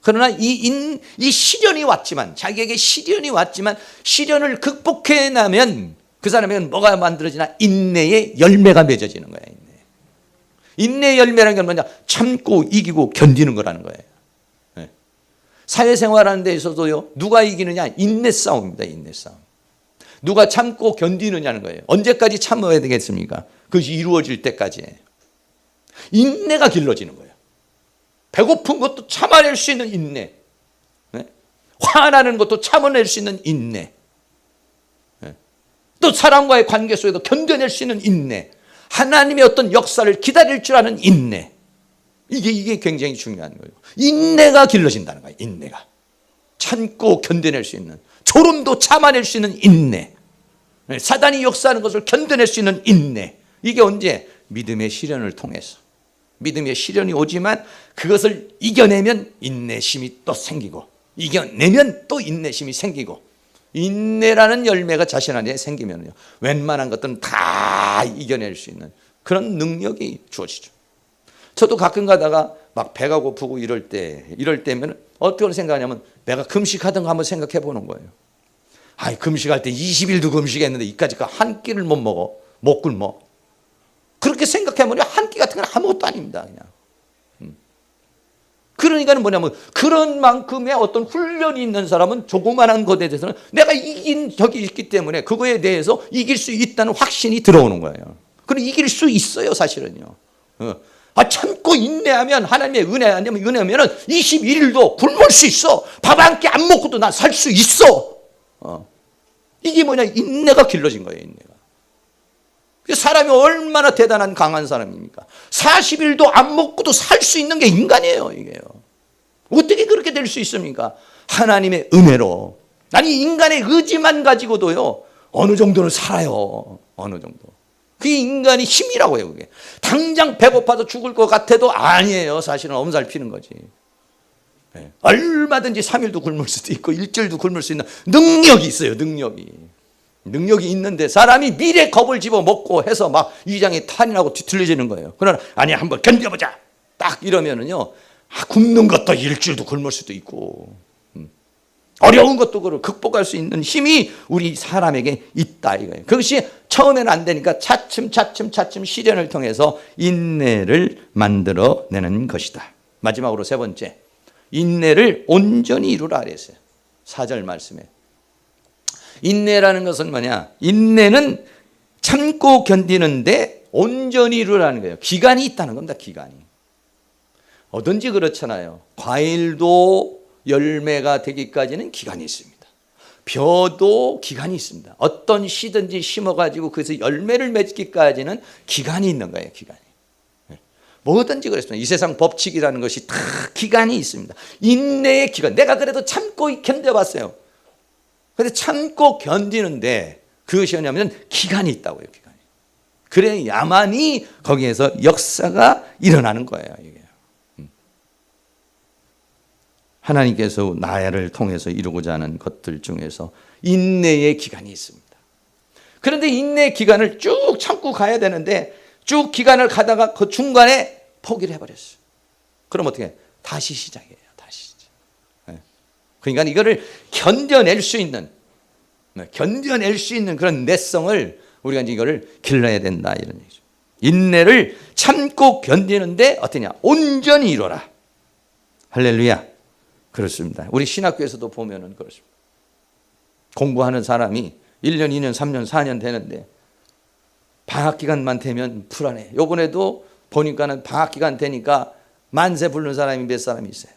그러나 이 시련이 왔지만, 자기에게 시련이 왔지만 시련을 극복해 나면 그 사람에게는 뭐가 만들어지나? 인내의 열매가 맺어지는 거예요. 인내의 열매라는 게 뭐냐? 참고 이기고 견디는 거라는 거예요. 네. 사회생활하는 데 있어서요, 누가 이기느냐? 인내 싸움입니다. 인내 싸움. 누가 참고 견디느냐는 거예요. 언제까지 참아야 되겠습니까? 그것이 이루어질 때까지. 인내가 길러지는 거예요. 배고픈 것도 참아낼 수 있는 인내, 네? 화나는 것도 참아낼 수 있는 인내, 네? 또 사람과의 관계 속에도 견뎌낼 수 있는 인내, 하나님의 어떤 역사를 기다릴 줄 아는 인내, 이게 굉장히 중요한 거예요. 인내가 길러진다는 거예요. 인내가 참고 견뎌낼 수 있는, 졸음도 참아낼 수 있는 인내, 네? 사단이 역사하는 것을 견뎌낼 수 있는 인내. 이게 언제? 믿음의 시련을 통해서. 믿음의 시련이 오지만 그것을 이겨내면 인내심이 또 생기고, 이겨내면 또 인내심이 생기고, 인내라는 열매가 자신 안에 생기면요, 웬만한 것들은 다 이겨낼 수 있는 그런 능력이 주어지죠. 저도 가끔 가다가 막 배가 고프고 이럴 때면 어떻게 생각하냐면, 내가 금식하던 거 한번 생각해 보는 거예요. 금식할 때 20일도 금식했는데 이까짓 거 한 끼를 못 먹어, 못 굶어. 그렇게 생각하면 한 끼 같은 건 아무것도 아닙니다. 그냥. 그러니까는 뭐냐면, 그런 만큼의 어떤 훈련이 있는 사람은 조그만한 것에 대해서는 내가 이긴 적이 있기 때문에 그거에 대해서 이길 수 있다는 확신이 들어오는 거예요. 그리고 이길 수 있어요, 사실은요. 참고 인내하면, 하나님의 은혜 아니면 은혜면은 21일도 굶을 수 있어. 밥 한 끼 안 먹고도 난 살 수 있어. 이게 뭐냐? 인내가 길러진 거예요, 인내가. 사람이 얼마나 대단한 강한 사람입니까? 40일도 안 먹고도 살 수 있는 게 인간이에요, 이게요. 어떻게 그렇게 될 수 있습니까? 하나님의 은혜로. 아니, 인간의 의지만 가지고도요, 어느 정도는 살아요. 어느 정도. 그게 인간의 힘이라고 해요, 그게. 당장 배고파서 죽을 것 같아도 아니에요. 사실은 엄살 피는 거지. 네. 얼마든지 3일도 굶을 수도 있고 일주일도 굶을 수 있는 능력이 있어요, 능력이 있는데 사람이 미래 겁을 집어 먹고 해서 막 위장이 탄이 나고 뒤틀려지는 거예요. 그러나 아니, 한번 견뎌보자 딱 이러면은요, 굶는 것도 일주일도 굶을 수도 있고, 어려운 것도 그걸 극복할 수 있는 힘이 우리 사람에게 있다 이거예요. 그것이 처음에는 안 되니까 차츰 시련을 통해서 인내를 만들어내는 것이다. 마지막으로 세 번째, 인내를 온전히 이루라 그랬어요. 4절 말씀에. 인내라는 것은 뭐냐? 인내는 참고 견디는데 온전히 이루라는 거예요. 기간이 있다는 겁니다. 기간이. 어떤지 그렇잖아요. 과일도 열매가 되기까지는 기간이 있습니다. 벼도 기간이 있습니다. 어떤 씨든지 심어가지고 그래서 열매를 맺기까지는 기간이 있는 거예요. 기간이. 뭐든지 그랬습니다. 이 세상 법칙이라는 것이 다 기간이 있습니다. 인내의 기간. 내가 그래도 참고 견뎌봤어요. 그런데 참고 견디는데 그것이 뭐냐면 기간이 있다고요. 기간이. 그래야만이 거기에서 역사가 일어나는 거예요. 이게. 하나님께서 나를 통해서 이루고자 하는 것들 중에서 인내의 기간이 있습니다. 그런데 인내의 기간을 쭉 참고 가야 되는데 쭉 기간을 가다가 그 중간에 포기를 해버렸어요. 그럼 어떻게 해요? 다시 시작해요. 다시 시작. 그러니까 이거를 견뎌낼 수 있는 그런 내성을 우리가 이제 이거를 길러야 된다 이런 얘기죠. 인내를 참고 견디는데 어떠냐? 온전히 이루어라. 할렐루야. 그렇습니다. 우리 신학교에서도 보면은 그렇습니다. 공부하는 사람이 1년, 2년, 3년, 4년 되는데 방학 기간만 되면 불안해. 요번에도 보니까는 방학 기간 되니까 만세 부르는 사람이 몇 사람이 있어요.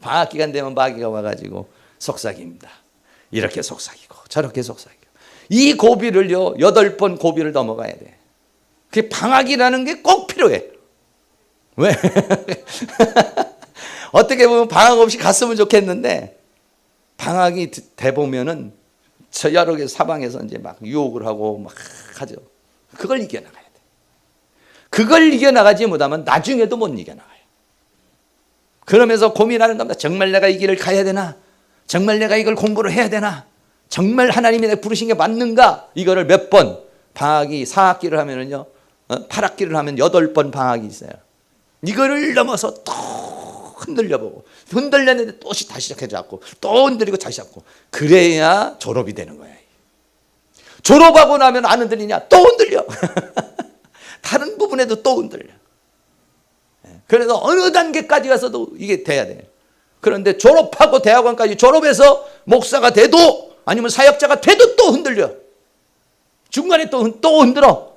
방학 기간 되면 마귀가 와가지고 속삭입니다. 이렇게 속삭이고 저렇게 속삭이고. 이 고비를요 8번 고비를 넘어가야 돼. 그 방학이라는 게 꼭 필요해. 왜? 어떻게 보면 방학 없이 갔으면 좋겠는데 방학이 돼 보면은 저 여러 개 사방에서 이제 막 유혹을 하고 막 하죠. 그걸 이겨나가야 돼. 그걸 이겨나가지 못하면 나중에도 못 이겨나가요. 그러면서 고민하는 겁니다. 정말 내가 이 길을 가야 되나? 정말 내가 이걸 공부를 해야 되나? 정말 하나님이 내가 부르신 게 맞는가? 이거를 몇 번 방학이 4학기를 하면은요 8학기를 하면 8번 방학이 있어요. 이거를 넘어서 또 흔들려보고, 흔들렸는데 또 다시 시작해잡고, 또 흔들리고 다시 잡고, 그래야 졸업이 되는 거야. 졸업하고 나면 안 흔들리냐? 또 흔들려. 다른 부분에도 또 흔들려. 그래서 어느 단계까지 가서도 이게 돼야 돼. 그런데 졸업하고 대학원까지 졸업해서 목사가 돼도, 아니면 사역자가 돼도 또 흔들려. 중간에 또 흔들어.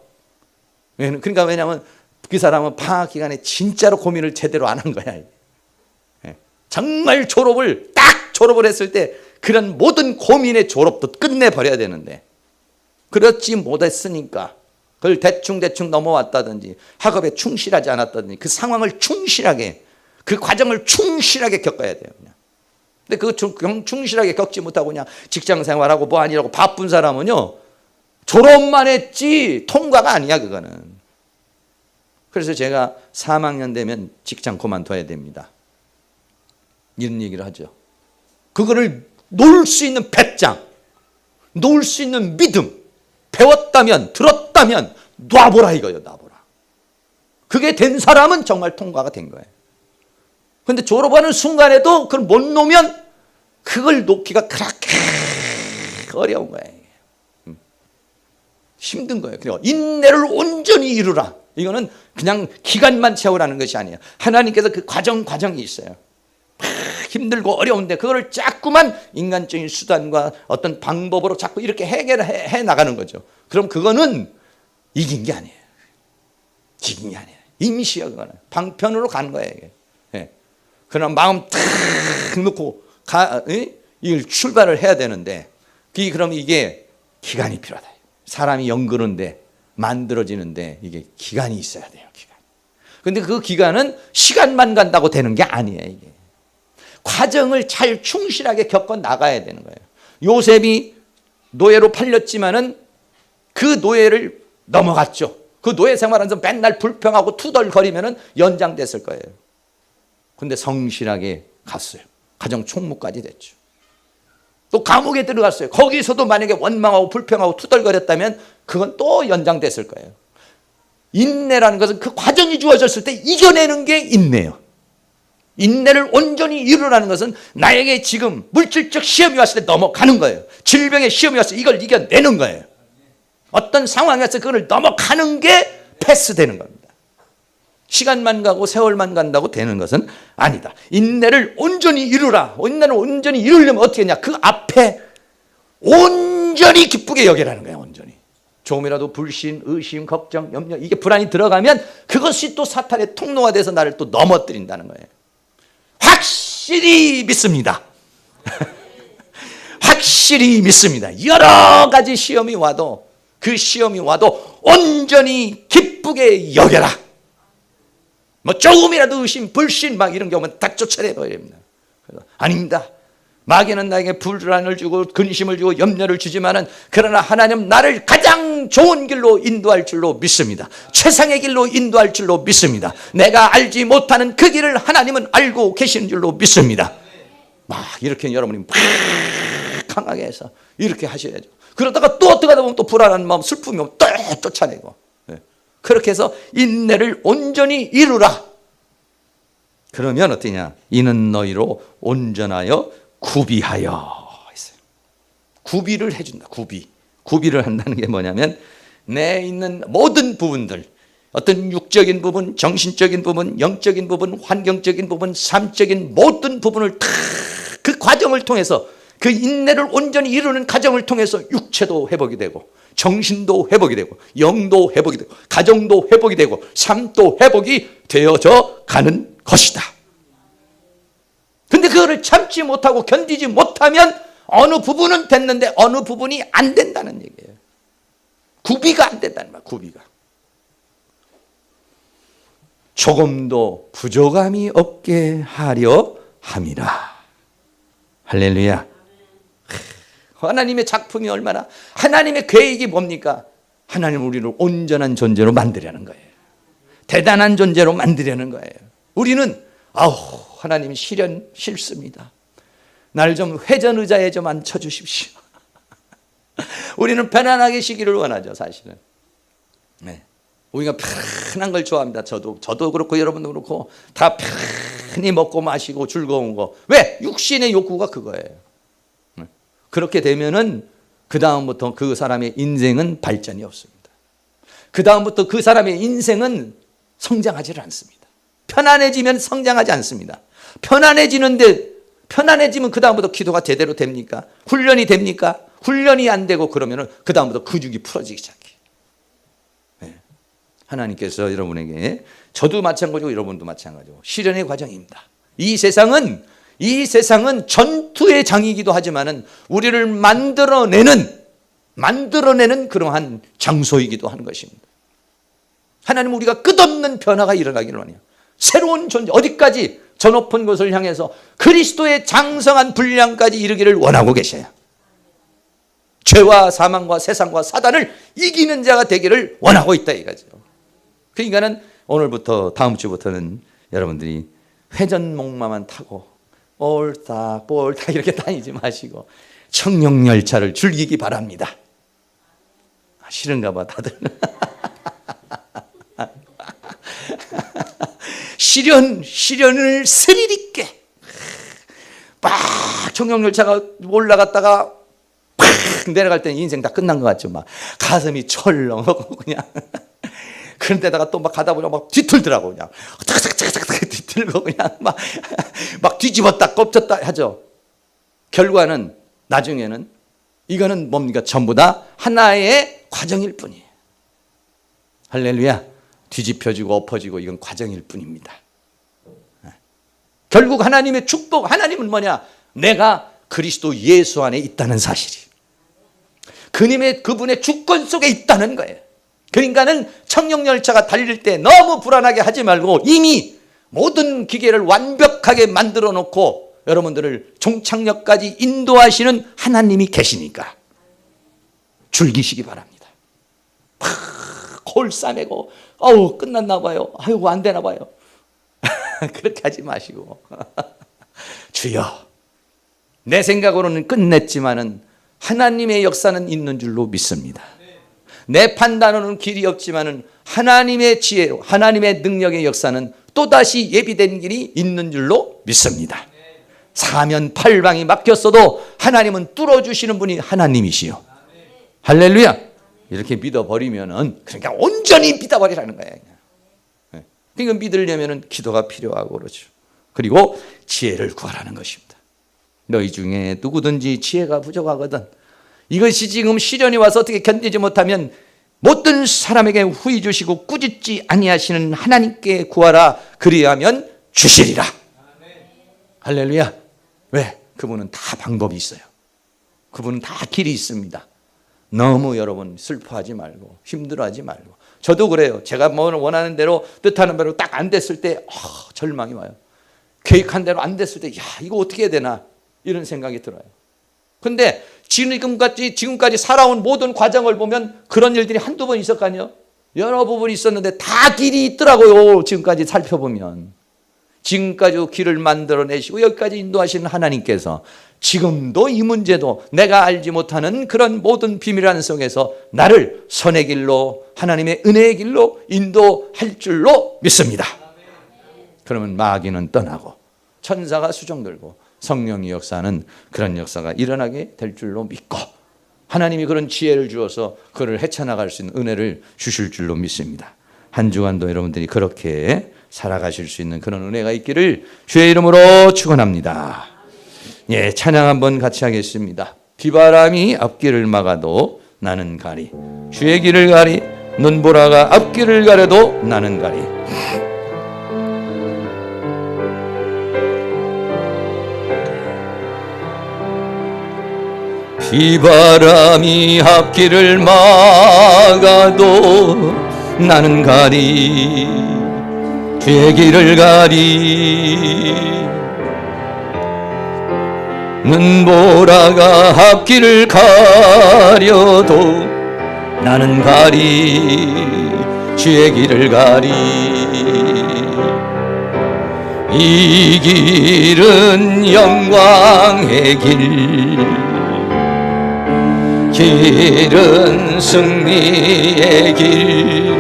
그러니까 왜냐하면 그 사람은 방학 기간에 진짜로 고민을 제대로 안 한 거야. 정말 졸업을 했을 때 그런 모든 고민의 졸업도 끝내버려야 되는데, 그렇지 못했으니까 그걸 대충 넘어왔다든지 학업에 충실하지 않았다든지 그 상황을 충실하게, 그 과정을 충실하게 겪어야 돼요. 그냥. 근데 그 충실하게 겪지 못하고 그냥 직장 생활하고 뭐 아니라고 바쁜 사람은요, 졸업만 했지 통과가 아니야, 그거는. 그래서 제가 3학년 되면 직장 그만둬야 됩니다, 이런 얘기를 하죠. 그거를 놓을 수 있는 배짱, 놓을 수 있는 믿음, 배웠다면, 들었다면 놔보라 이거예요. 놔보라. 그게 된 사람은 정말 통과가 된 거예요. 그런데 졸업하는 순간에도 그걸 못 놓으면 그걸 놓기가 그렇게 어려운 거예요. 힘든 거예요. 그리고 인내를 온전히 이루라. 이거는 그냥 기간만 채우라는 것이 아니에요. 하나님께서 그 과정이 있어요. 힘들고 어려운데 그거를 자꾸만 인간적인 수단과 어떤 방법으로 자꾸 이렇게 해결해 나가는 거죠. 그럼 그거는 이긴 게 아니에요. 이긴 게 아니에요. 임시야. 그거는 방편으로 가는 거예요. 예. 그럼 마음 탁 놓고 이 출발을 해야 되는데, 그럼 이게 기간이 필요하다. 사람이 연그는데, 만들어지는데 이게 기간이 있어야 돼요. 기간. 근데 그 기간은 시간만 간다고 되는 게 아니에요. 이게 과정을 잘 충실하게 겪어 나가야 되는 거예요. 요셉이 노예로 팔렸지만은 그 노예를 넘어갔죠. 그 노예 생활하면서 맨날 불평하고 투덜거리면은 연장됐을 거예요. 근데 성실하게 갔어요. 가정 총무까지 됐죠. 또 감옥에 들어갔어요. 거기서도 만약에 원망하고 불평하고 투덜거렸다면 그건 또 연장됐을 거예요. 인내라는 것은 그 과정이 주어졌을 때 이겨내는 게 인내예요. 인내를 온전히 이루라는 것은 나에게 지금 물질적 시험이 왔을 때 넘어가는 거예요. 질병의 시험이 왔을 때 이걸 이겨내는 거예요. 어떤 상황에서 그걸 넘어가는 게 패스되는 겁니다. 시간만 가고 세월만 간다고 되는 것은 아니다. 인내를 온전히 이루라. 인내를 온전히 이루려면 어떻게 했냐? 그 앞에 온전히 기쁘게 여기라는 거예요. 온전히. 조금이라도 불신, 의심, 걱정, 염려, 이게 불안이 들어가면 그것이 또 사탄의 통로가 돼서 나를 또 넘어뜨린다는 거예요. 확실히 믿습니다. 확실히 믿습니다. 여러 가지 시험이 와도, 그 시험이 와도 온전히 기쁘게 여겨라. 뭐 조금이라도 의심, 불신 막 이런 경우는 다 쫓아내버려야 됩니다. 아닙니다. 마귀는 나에게 불안을 주고 근심을 주고 염려를 주지만은, 그러나 하나님 나를 가장 좋은 길로 인도할 줄로 믿습니다. 최상의 길로 인도할 줄로 믿습니다. 내가 알지 못하는 그 길을 하나님은 알고 계시는 줄로 믿습니다. 막 이렇게 여러분이 강하게 해서 이렇게 하셔야죠. 그러다가 또 어떻게 하다 보면 또 불안한 마음, 슬픔이 오면 또 쫓아내고, 그렇게 해서 인내를 온전히 이루라. 그러면 어떠냐? 이는 너희로 온전하여 구비하여 있어요. 구비를 해준다. 구비를 한다는 게 뭐냐면, 내 있는 모든 부분들, 어떤 육적인 부분, 정신적인 부분, 영적인 부분, 환경적인 부분, 삶적인 모든 부분을 다 그 과정을 통해서, 그 인내를 온전히 이루는 과정을 통해서 육체도 회복이 되고, 정신도 회복이 되고, 영도 회복이 되고, 가정도 회복이 되고, 삶도 회복이 되어져 가는 것이다. 근데 그거를 참지 못하고 견디지 못하면 어느 부분은 됐는데 어느 부분이 안 된다는 얘기예요. 구비가 안 된다는 말, 구비가. 조금도 부족함이 없게 하려 함이라. 할렐루야. 하나님의 작품이 얼마나, 하나님의 계획이 뭡니까? 하나님 우리를 온전한 존재로 만들려는 거예요. 대단한 존재로 만들려는 거예요. 우리는 하나님 시련 싫습니다. 날 좀 회전 의자에 좀 앉혀주십시오. 우리는 편안하게 쉬기를 원하죠, 사실은. 네. 우리가 편한 걸 좋아합니다. 저도 그렇고 여러분도 그렇고 다 편히 먹고 마시고 즐거운 거. 왜? 육신의 욕구가 그거예요. 그렇게 되면은 그 다음부터 그 사람의 인생은 발전이 없습니다. 그 다음부터 그 사람의 인생은 성장하지 않습니다. 편안해지면 성장하지 않습니다. 편안해지면 그 다음부터 기도가 제대로 됩니까? 훈련이 됩니까? 훈련이 안 되고 그러면은 그 다음부터 근육이 풀어지기 시작해요. 네. 하나님께서 여러분에게, 저도 마찬가지고 여러분도 마찬가지고 시련의 과정입니다. 이 세상은 전투의 장이기도 하지만은 우리를 만들어내는 그러한 장소이기도 하는 것입니다. 하나님은 우리가 끝없는 변화가 일어나기를 원해요. 새로운 존재, 어디까지? 저 높은 곳을 향해서 그리스도의 장성한 분량까지 이르기를 원하고 계셔요. 죄와 사망과 세상과 사단을 이기는 자가 되기를 원하고 있다 이거죠. 그러니까는 오늘부터 다음 주부터는 여러분들이 회전목마만 타고 볼딱 이렇게 다니지 마시고 청룡열차를 즐기기 바랍니다. 싫은가 봐 다들. 시련을 스릴 있게 막 청룡열차가 올라갔다가 팍 내려갈 때는 인생 다 끝난 것 같죠. 막 가슴이 철렁하고 그냥. 그런데다가 또 막 가다 보면 막 뒤틀더라고. 그냥 뒤틀고 그냥 막 뒤집었다 꼽혔다 하죠. 결과는 나중에는 이거는 뭡니까? 전부 다 하나의 과정일 뿐이에요. 할렐루야. 뒤집혀지고 엎어지고 이건 과정일 뿐입니다. 결국 하나님의 축복, 하나님은 뭐냐? 내가 그리스도 예수 안에 있다는 사실이, 그분의 주권 속에 있다는 거예요. 그러니까는 청룡열차가 달릴 때 너무 불안하게 하지 말고 이미 모든 기계를 완벽하게 만들어 놓고 여러분들을 종착역까지 인도하시는 하나님이 계시니까 즐기시기 바랍니다. 콜 싸매고 끝났나 봐요. 아이고 안 되나 봐요. 그렇게 하지 마시고 주여, 내 생각으로는 끝냈지만은 하나님의 역사는 있는 줄로 믿습니다. 내 판단으로는 길이 없지만은 하나님의 지혜로, 하나님의 능력의 역사는 또다시 예비된 길이 있는 줄로 믿습니다. 사면 팔방이 막혔어도 하나님은 뚫어주시는 분이 하나님이시요. 할렐루야. 이렇게 믿어버리면은, 그러니까 온전히 믿어버리라는 거예요. 그러니까 믿으려면은 기도가 필요하고 그러죠. 그리고 지혜를 구하라는 것입니다. 너희 중에 누구든지 지혜가 부족하거든, 이것이 지금 시련이 와서 어떻게 견디지 못하면 모든 사람에게 후히 주시고 꾸짖지 아니하시는 하나님께 구하라. 그리하면 주시리라. 할렐루야. 왜? 그분은 다 방법이 있어요. 그분은 다 길이 있습니다. 너무 여러분 슬퍼하지 말고 힘들어하지 말고. 저도 그래요. 제가 원하는 대로 뜻하는 대로 딱 안 됐을 때 절망이 와요. 계획한 대로 안 됐을 때 이거 어떻게 해야 되나 이런 생각이 들어요. 근데 지금까지 살아온 모든 과정을 보면 그런 일들이 한두 번 있었거든요. 여러 부분이 있었는데 다 길이 있더라고요. 지금까지 살펴보면. 지금까지 길을 만들어내시고 여기까지 인도하시는 하나님께서 지금도 이 문제도 내가 알지 못하는 그런 모든 비밀 속에서 나를 선의 길로, 하나님의 은혜의 길로 인도할 줄로 믿습니다. 그러면 마귀는 떠나고 천사가 수종들고 성령의 역사는 그런 역사가 일어나게 될 줄로 믿고, 하나님이 그런 지혜를 주어서 그를 헤쳐나갈 수 있는 은혜를 주실 줄로 믿습니다. 한 주간도 여러분들이 그렇게 살아가실 수 있는 그런 은혜가 있기를 주의 이름으로 축원합니다. 예, 찬양 한번 같이 하겠습니다. 비바람이 앞길을 막아도 나는 가리, 주의 길을 가리, 눈보라가 앞길을 가려도 나는 가리. 비바람이 앞길을 막아도 나는 가리, 주의 길을 가리, 눈보라가 앞길을 가려도 나는 가리, 주의 길을 가리. 이 길은 영광의 길은 승리의 길,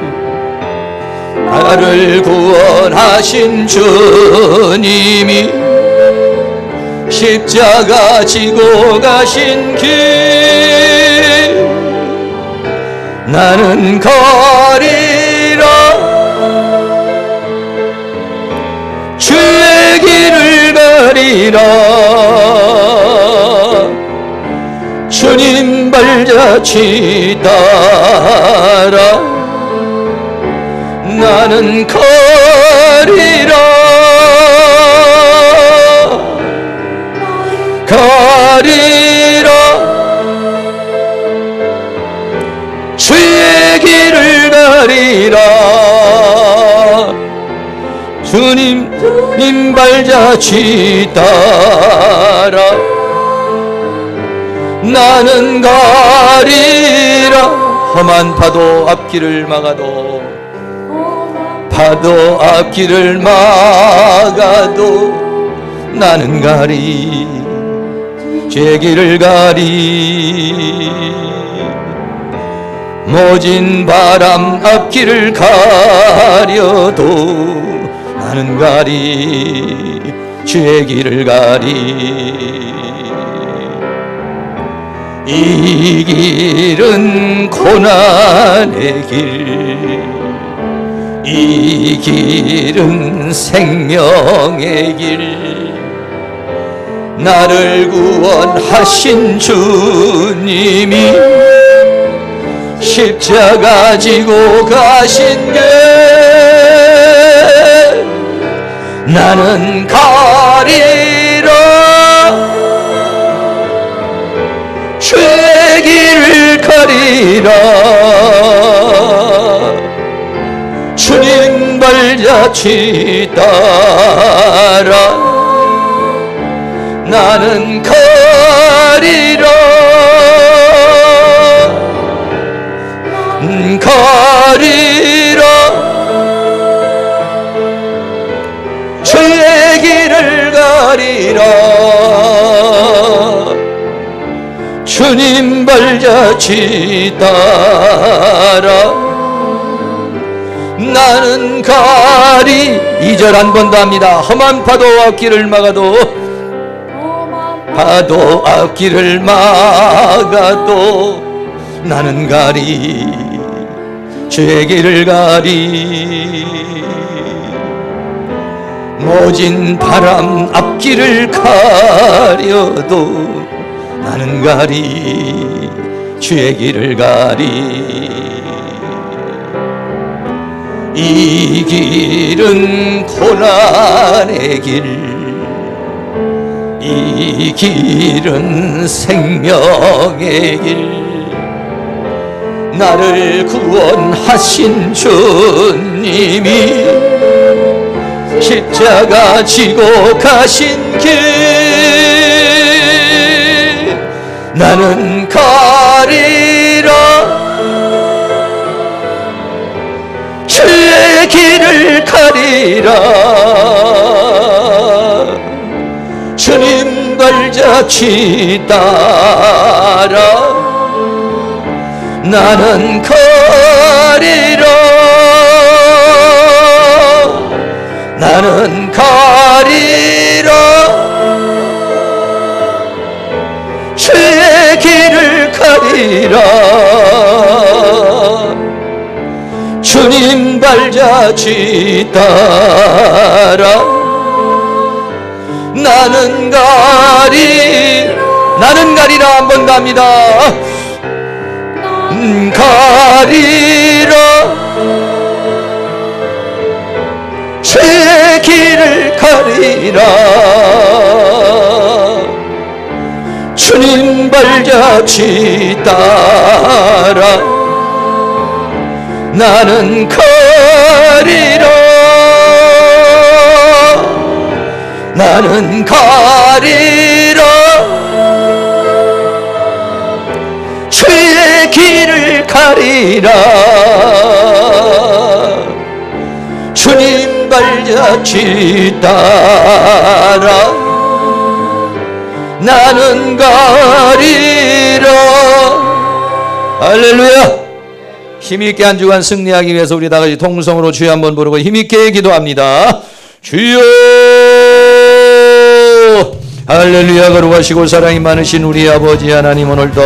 나를 구원하신 주님이 십자가 지고 가신 길 나는 가리라. 주의 길을 가리라. 주님 발자취 따라 나는 가리라. 가리라. 주의 길을 가리라. 주님 발자취 따라 나는 가리라. 험한 파도 앞길을 막아도 파도 앞길을 막아도 나는 가리. 제 길을 가리. 모진 바람 앞길을 가려도 나는 가리. 주의 길을 가리. 이 길은 고난의 길, 이 길은 생명의 길, 나를 구원하신 주님이 십자가 지고 가신 길 나는 가리라. 주의 길을 가리라. 주님 발자취 따라 나는 가리라. 가리라. 주의 길을 가리라. 주님 발자취 따라 나는 가리. 2절 한 번 더 합니다. 험한 파도 앞길을 막아도 파도 앞길을 막아도 나는 가리. 주의 길을 가리. 모진 바람 앞길을 가려도 나는 가리. 주의 길을 가리. 이 길은 고난의 길, 이 길은 생명의 길, 나를 구원하신 주님이 십자가 지고 가신 길 나는 가리라. 주의 길을 가리라. 주님 발자취 따라 나는 가리라. 나는 가리라. 주의 길을 가리라. 주님 발자취 따라 나는 가리. 나는 가리라. 한 번 더 합니다. 가리라. 주의 길을 가리라. 주님 발자취 따라 나는 가리라. 나는 가리라. 주의 길을 가리라. 주님 발자취 따라 나는 가리라. 할렐루야. 힘있게 한 주간 승리하기 위해서 우리 다 같이 통성으로 주여 한번 부르고 힘있게 기도합니다. 주여 할렐루야. 거룩하시고 사랑이 많으신 우리 아버지 하나님, 오늘도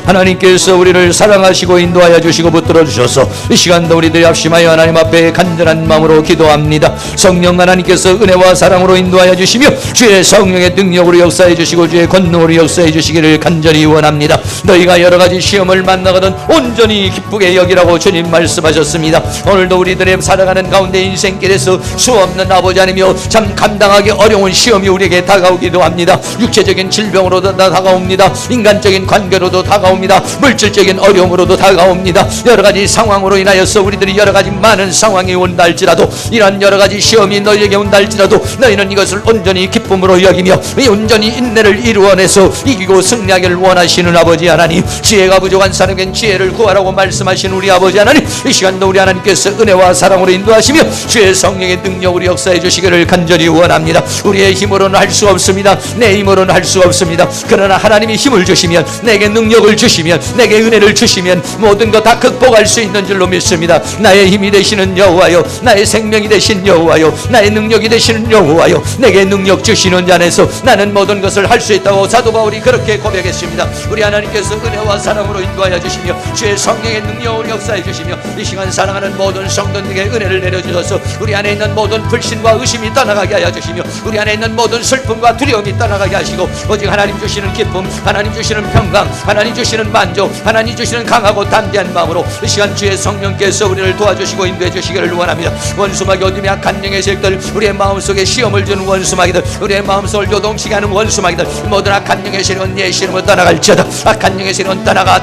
하나님께서 우리를 사랑하시고 인도하여 주시고 붙들어 주셔서 이 시간도 우리들이 합심하여 하나님 앞에 간절한 마음으로 기도합니다. 성령 하나님께서 은혜와 사랑으로 인도하여 주시며 주의 성령의 능력으로 역사해 주시고 주의 권능으로 역사해 주시기를 간절히 원합니다. 너희가 여러 가지 시험을 만나거든 온전히 기쁘게 여기라고 주님 말씀하셨습니다. 오늘도 우리들의 살아가는 가운데 인생길에서 수없는 아버지 하나님이여 참 감당하기 어려운 시험이 우리에게 다가오기도 합니다. 육체적인 질병으로도 다가옵니다. 인간적인 관계로도 다가옵니다. 물질적인 어려움으로도 다가옵니다. 여러 가지 상황으로 인하여서 우리들이 여러 가지 많은 상황이 온다 할지라도, 이러한 여러 가지 시험이 너희에게 온다 할지라도 너희는 이것을 온전히 기쁨으로 여기며 온전히 인내를 이루어내서 이기고 승리하기를 원하시는 아버지 하나님, 지혜가 부족한 사람에겐 지혜를 구하라고 말씀하신 우리 아버지 하나님, 이 시간도 우리 하나님께서 은혜와 사랑으로 인도하시며 주의 성령의 능력으로 역사해 주시기를 간절히 원합니다. 우리의 힘으로는 할 수 없습니다. 내 힘으로는 할 수 없습니다. 그러나 하나님이 힘을 주시면, 내게 능력을 주시면, 내게 은혜를 주시면 모든 것 다 극복할 수 있는 줄로 믿습니다. 나의 힘이 되시는 여호와여, 나의 생명이 되신 여호와여, 나의 능력이 되시는 여호와여, 내게 능력 주시는 자 안에서 나는 모든 것을 할 수 있다고 사도 바울이 그렇게 고백했습니다. 우리 하나님께서 은혜와 사랑으로 인도하여 주시며 주의 성령의 능력으로 역사해 주시며 이 시간 사랑하는 모든 성도들에게 은혜를 내려주셔서 우리 안에 있는 모든 불신과 의심이 떠나가게 하여 주시며 우리 안에 있는 모든 슬픔과 두려움이 떠나가게 하시고 오직 하나님 주시는 기쁨, 하나님 주시는 평강, 하나님 주시는 만족, 하나님 주시는 강하고 담대한 마음으로 이 시간 주의 성령께서 우리를 도와주시고 인도해 주시기를 원합니다. 원수마귀 어둠의 악한 영의 세력들, 우리의 마음속에 시험을 주는 원수마귀들, 우리의 마음속을 요동치게 하는 원수마귀들, 모든 악한 영의 세력은 예수 이름으로 떠나갈지어다. 악한 영의 세력은 떠나가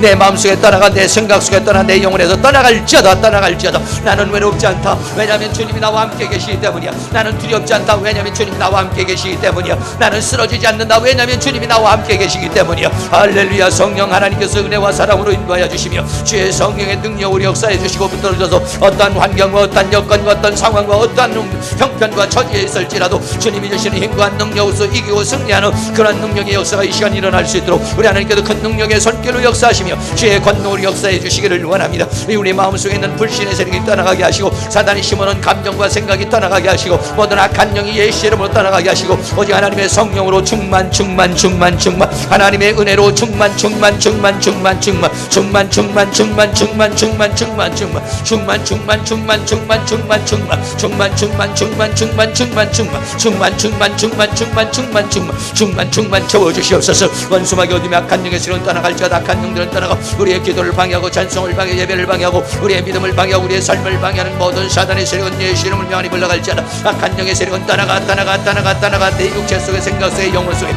내 마음속에 떠나가, 내 생각 속에 떠나, 내 영혼에서 떠나갈지어다. 나는 외롭지 않다. 왜냐하면 주님이 나와 함께 계시기 때문이야. 나는 두렵지 않다. 왜냐하면 주님이 나와 함께 계시기 때문이야. 나는 쓰러지지 않는다. 왜냐하면 주님이 나와 함께 계시기 때문이야. 할렐루야. 성령 하나님께서 은혜와 사랑으로 인도하여 주시며 주의 성령의 능력으로 역사해 주시고 붙들어줘서 어떠한 환경과 어떠한 여건과 어떤 상황과 어떠한 형편과 처지에 있을지라도 주님이 주시는 힘과 능력으로서 이기고 승리하는 그런 능력의 역사가 이 시간 일어날 수 있도록 우리 하나님께서 큰 능력의 손길로 역사하시며 주의 권능으로 역사해 주시기를 원합니다. 우리 마음속에 있는 불신의 세력이 떠나가게 하시고 사단이 심어놓은 감정과 생각이 떠나가게 하시고 모든 악한 영이 예수 이름으로 떠나가게 하시고 오직 하나님의 성령으로 충만, 하나님의 은혜로 충만, 채워주시옵소서. 원수마귀 어둠의 악한 영의 세력은 떠나갈지어다. 악한 영들은 떠나가 우리의 기도를 방해하고 찬송을 방해, 예배를 방해하고 우리의 믿음을 방해하고 우리의 삶을 방해하는 모든 사단의 세력은 예수 이름을 명하니 물러갈지어다. 악한 영의 세력은 떠나가 내 육체 속에 생각 속에 영혼 속에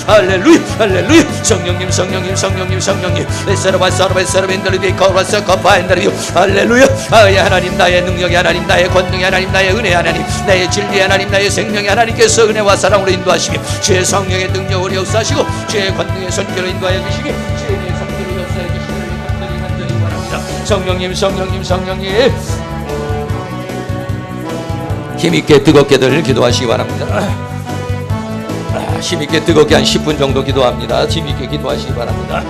할렐루야. 성령님 할렐루야. 하나님 나의 능력이 하나님, 나의 권능이 하나님, 나의 은혜 하나님, 나의 진리 하나님, 나의 생명이 하나님께서 은혜와 사랑으로 인도하시며 주의 성령의 능력으로 역사하시고 주의 권능의 손길로 인도하여 주시며 주의 성령으로 역사해 주시기를 간절히 원합니다. 성령님 힘있게 뜨겁게들 기도하시기 바랍니다. 힘있게 뜨겁게 한 10분 정도 기도합니다. 힘있게 기도하시기 바랍니다.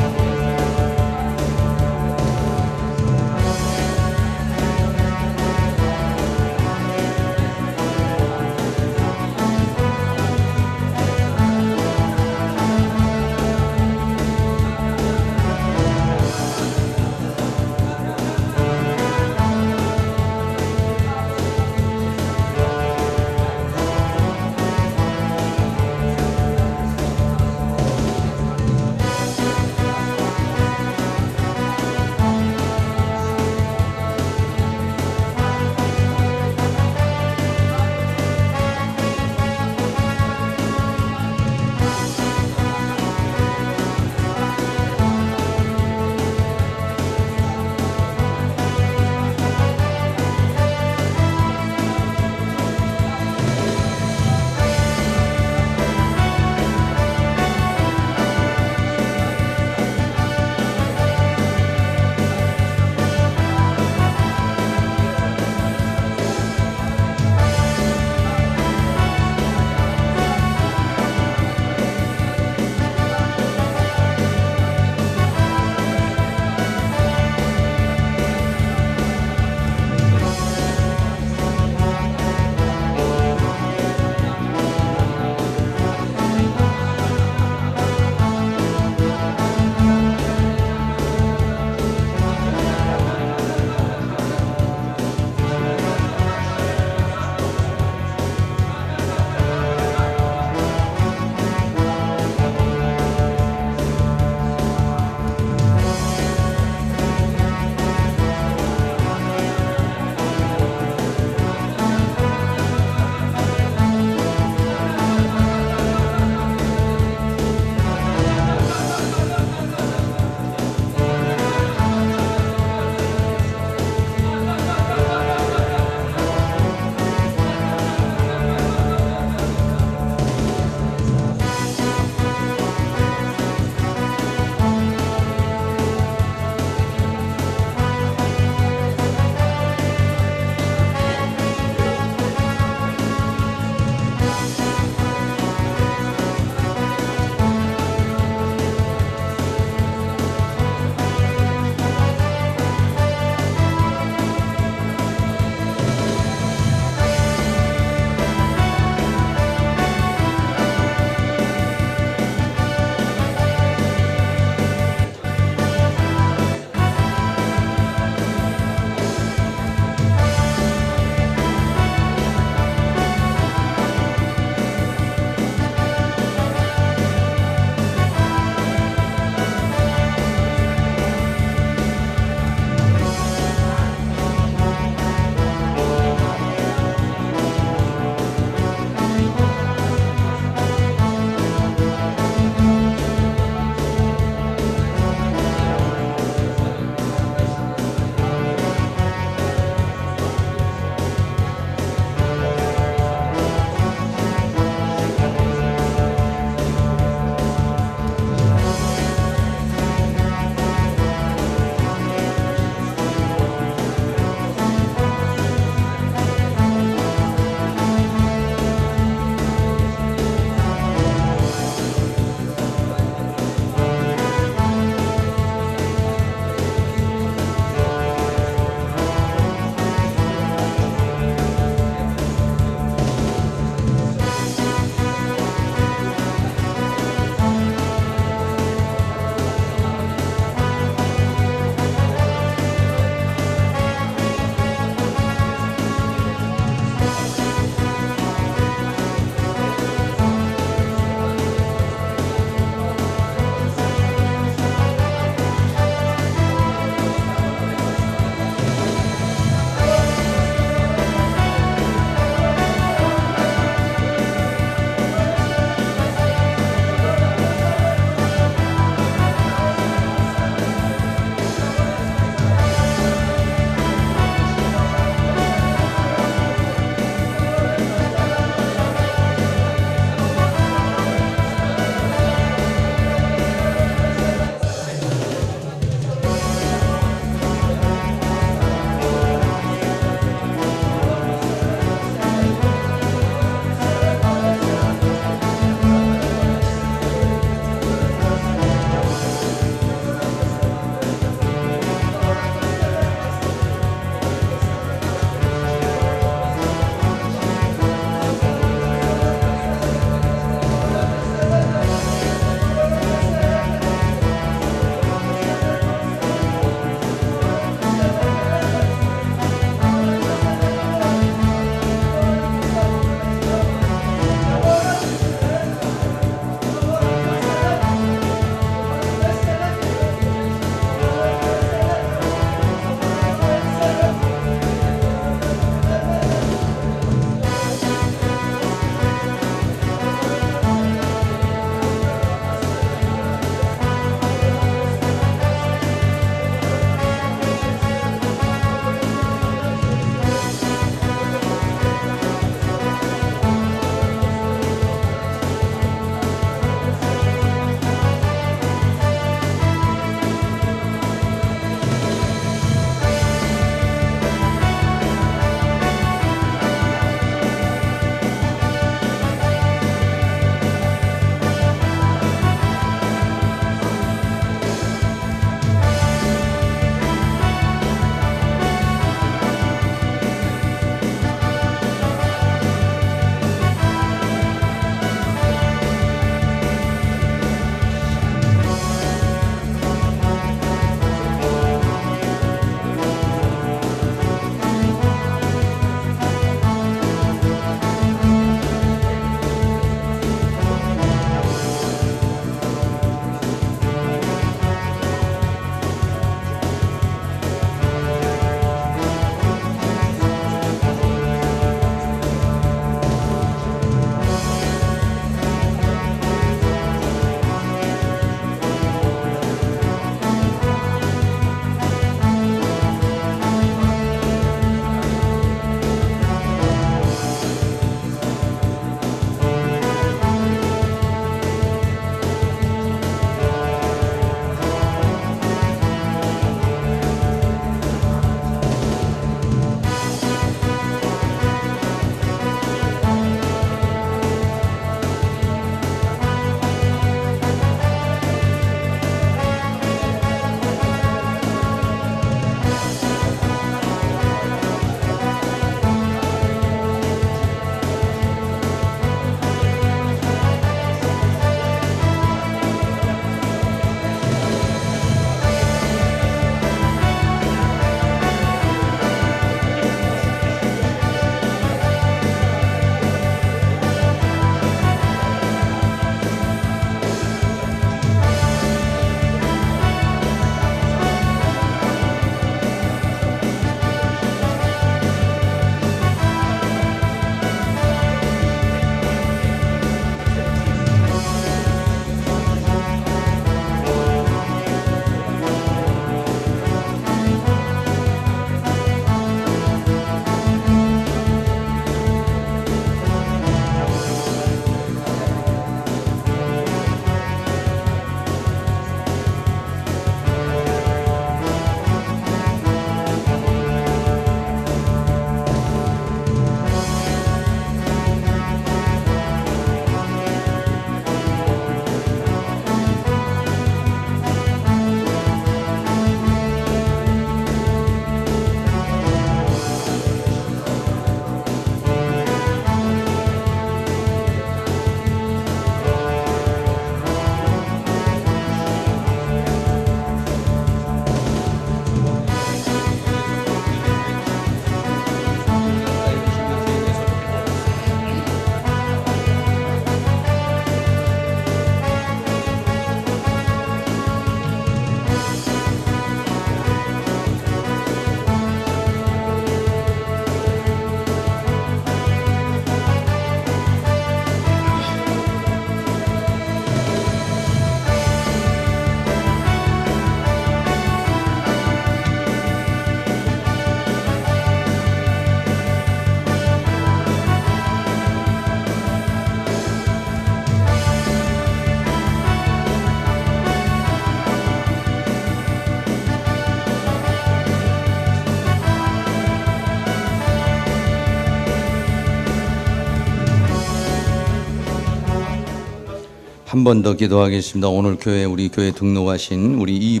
한 번 더 기도하겠습니다. 오늘 우리 교회 등록하신 우리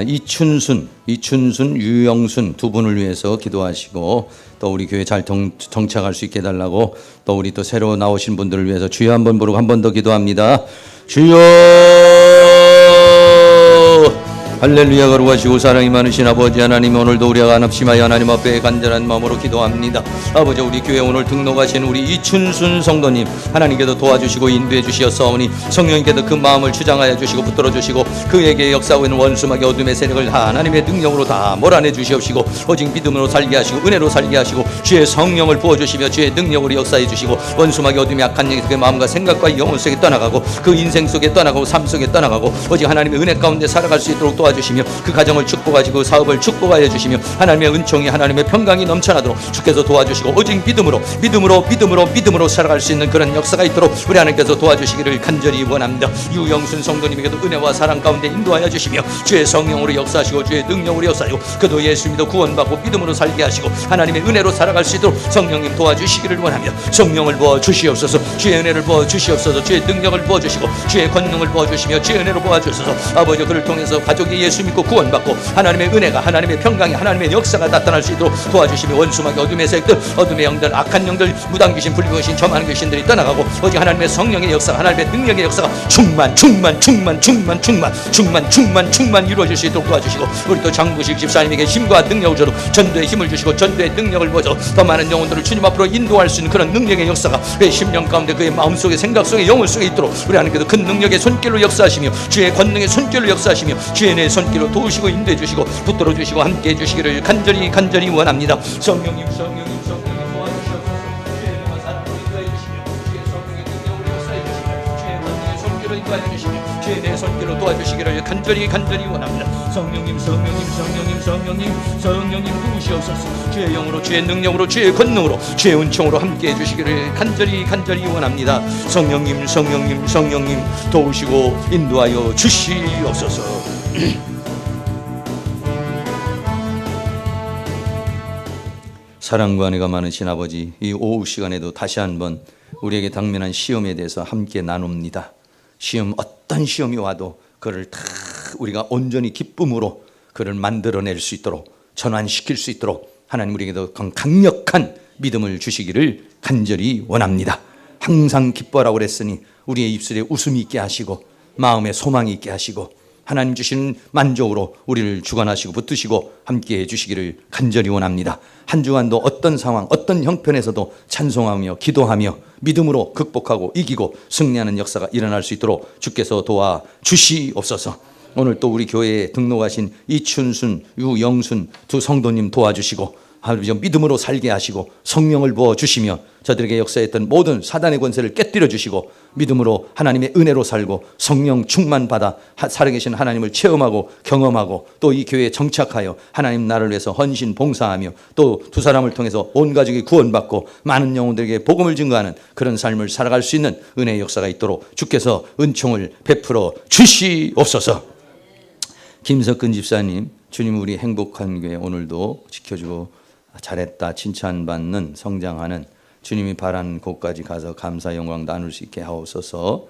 이춘순, 유영순 두 분을 위해서 기도하시고, 또 우리 교회 잘 정착할 수 있게 해달라고, 또 우리 또 새로 나오신 분들을 위해서 주여 한번 부르고 한 번 더 기도합니다. 주여! 할렐루야. 거룩하시고 사랑이 많으신 아버지 하나님, 오늘도 우리가 간합심하여 하나님 앞에 간절한 마음으로 기도합니다. 아버지, 우리 교회 오늘 등록하신 우리 이춘순 성도님, 하나님께서 도와주시고 인도해 주시었사오니 성령님께서 그 마음을 주장하여 주시고 붙들어 주시고, 그에게 역사하고 있는 원수막의 어둠의 세력을 다 하나님의 능력으로 다 몰아내 주시옵시고, 오직 믿음으로 살게 하시고 은혜로 살게 하시고 주의 성령을 부어주시며 주의 능력으로 역사해 주시고, 원수막의 어둠의 악한 영에서 그 마음과 생각과 영혼 속에 떠나가고 그 인생 속에 떠나가고 삶 속에 떠나가고 오직 하나님의 은혜 가운데 살아갈 수 있도록 도와주시며, 그 가정을 축복하시고 사업을 축복하여 주시며 하나님의 은총이 하나님의 평강이 넘쳐나도록 주께서 도와주시고, 오직 믿음으로 살아갈 수 있는 그런 역사가 있도록 우리 하나님께서 도와주시기를 간절히 원합니다. 유영순 성도님에게도 은혜와 사랑 가운데 인도하여 주시며 주의 성령으로 역사하시고 주의 능력으로 역사하시고, 그도 예수 믿어 구원받고 믿음으로 살게 하시고 하나님의 은혜로 살아갈 수 있도록 성령님 도와주시기를 원합니다. 성령을 부어 주시옵소서. 주의 은혜를 부어 주시옵소서. 주의 능력을 부어 주시고 주의 권능을 부어 주시며 주의 은혜로 부어 주셔서 아버지, 그를 통해서 가족이 예수 믿고 구원받고 하나님의 은혜가, 하나님의 평강이, 하나님의 역사가 나타날 수 있도록 도와주시며, 원수막의 어둠의 세력들, 어둠의 영들, 악한 영들, 무당 귀신, 불교 귀신, 저만 귀신들이 떠나가고 오직 하나님의 성령의 역사가, 하나님의 능력의 역사가 충만 이루어질 수 있도록 도와주시고, 우리 또 장구식 집사님에게 힘과 능력을 주시고 전도의 힘을 주시고 전도의 능력을 부어서 더 많은 영혼들을 주님 앞으로 인도할 수 있는 그런 능력의 역사가 그의 심령 가운데, 그의 마음속에, 생각 속에, 영혼 속에 있도록 우리 하나님께서 그 능력의 손길로 역사하시며 주의 권능의 손길로 역사하시며 주의 내 손길로 도우시고 인도해 주시고 붙들어 주시고 함께 해 주시기를 간절히 원합니다. 성령님 도와주시옵소서. 주의 은혜와 사랑으로 인도해 주시며 주의 성령의 능력으로 역사해 주시며 주의 권능의 손길로 인도해 주시며 주의 내 손길로 도와주시기를 간절히 원합니다. 성령님 도우시옵소서. 주의 영으로, 주의 능력으로, 주의 권능으로, 주의 은총으로 함께 해 주시기를 간절히 원합니다. 성령님 도우시고 인도하여 주시옵소서. 사랑과 은혜가 많으신 아버지, 이 오후 시간에도 다시 한번 우리에게 당면한 시험에 대해서 함께 나눕니다. 시험, 어떤 시험이 와도 그를 다 우리가 온전히 기쁨으로 그를 만들어낼 수 있도록, 전환시킬 수 있도록 하나님 우리에게도 강력한 믿음을 주시기를 간절히 원합니다. 항상 기뻐하라고 그랬으니 우리의 입술에 웃음이 있게 하시고 마음에 소망이 있게 하시고 하나님 주시는 만족으로 우리를 주관하시고 붙드시고 함께 해주시기를 간절히 원합니다. 한 주간도 어떤 상황, 어떤 형편에서도 찬송하며 기도하며 믿음으로 극복하고 이기고 승리하는 역사가 일어날 수 있도록 주께서 도와주시옵소서. 오늘 또 우리 교회에 등록하신 이춘순, 유영순 두 성도님 도와주시고 하나님 믿음으로 살게 하시고 성령을 부어주시며 저들에게 역사했던 모든 사단의 권세를 깨뜨려 주시고 믿음으로 하나님의 은혜로 살고 성령 충만받아 살아계신 하나님을 체험하고 경험하고 또 이 교회에 정착하여 하나님 나라를 위해서 헌신 봉사하며 또 두 사람을 통해서 온 가족이 구원받고 많은 영혼들에게 복음을 증거하는 그런 삶을 살아갈 수 있는 은혜의 역사가 있도록 주께서 은총을 베풀어 주시옵소서. 김석근 집사님, 주님 우리 행복한 교회 오늘도 지켜주고 잘했다 칭찬받는 성장하는 주님이 바라는 곳까지 가서 감사 영광 나눌 수 있게 하옵소서.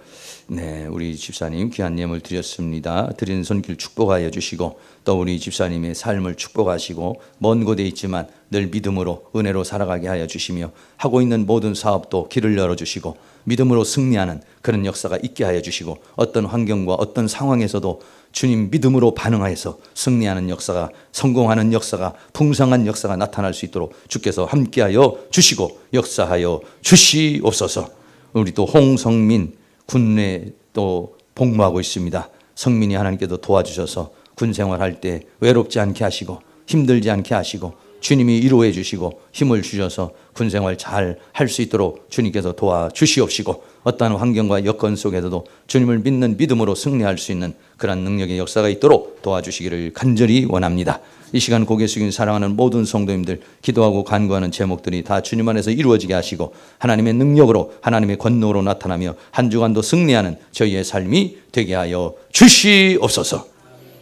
네, 우리 집사님 귀한 예물 드렸습니다. 드리는 손길 축복하여 주시고 또 우리 집사님의 삶을 축복하시고 먼 곳에 있지만 늘 믿음으로 은혜로 살아가게 하여 주시며 하고 있는 모든 사업도 길을 열어주시고 믿음으로 승리하는 그런 역사가 있게 하여 주시고 어떤 환경과 어떤 상황에서도 주님 믿음으로 반응하여서 승리하는 역사가, 성공하는 역사가, 풍성한 역사가 나타날 수 있도록 주께서 함께하여 주시고 역사하여 주시옵소서. 우리 또 홍성민 군내 또 복무하고 있습니다. 성민이 하나님께서 도와주셔서 군 생활할 때 외롭지 않게 하시고 힘들지 않게 하시고 주님이 위로해 주시고 힘을 주셔서 군 생활 잘 할 수 있도록 주님께서 도와주시옵시고 어떠한 환경과 여건 속에서도 주님을 믿는 믿음으로 승리할 수 있는 그런 능력의 역사가 있도록 도와주시기를 간절히 원합니다. 이 시간 고개 숙인 사랑하는 모든 성도님들 기도하고 간구하는 제목들이 다 주님 안에서 이루어지게 하시고 하나님의 능력으로 하나님의 권능으로 나타나며 한 주간도 승리하는 저희의 삶이 되게 하여 주시옵소서.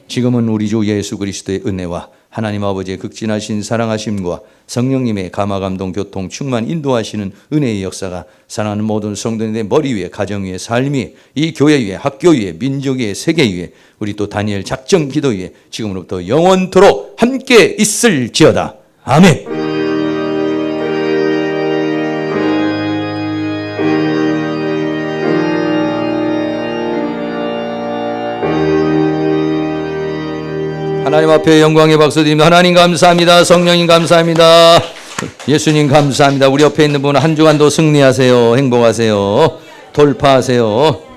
지금은 우리 주 예수 그리스도의 은혜와 하나님 아버지의 극진하신 사랑하심과 성령님의 감화감동 교통 충만 인도하시는 은혜의 역사가 사랑하는 모든 성도들의 머리 위에, 가정 위에, 삶 위에, 이 교회 위에, 학교 위에, 민족 위에, 세계 위에, 우리 또 다니엘 작정 기도 위에 지금으로부터 영원토록 함께 있을지어다. 아멘. 하나님 앞에 영광의 박수 드립니다. 하나님 감사합니다. 성령님 감사합니다. 예수님 감사합니다. 우리 옆에 있는 분 한 주간도 승리하세요. 행복하세요. 돌파하세요.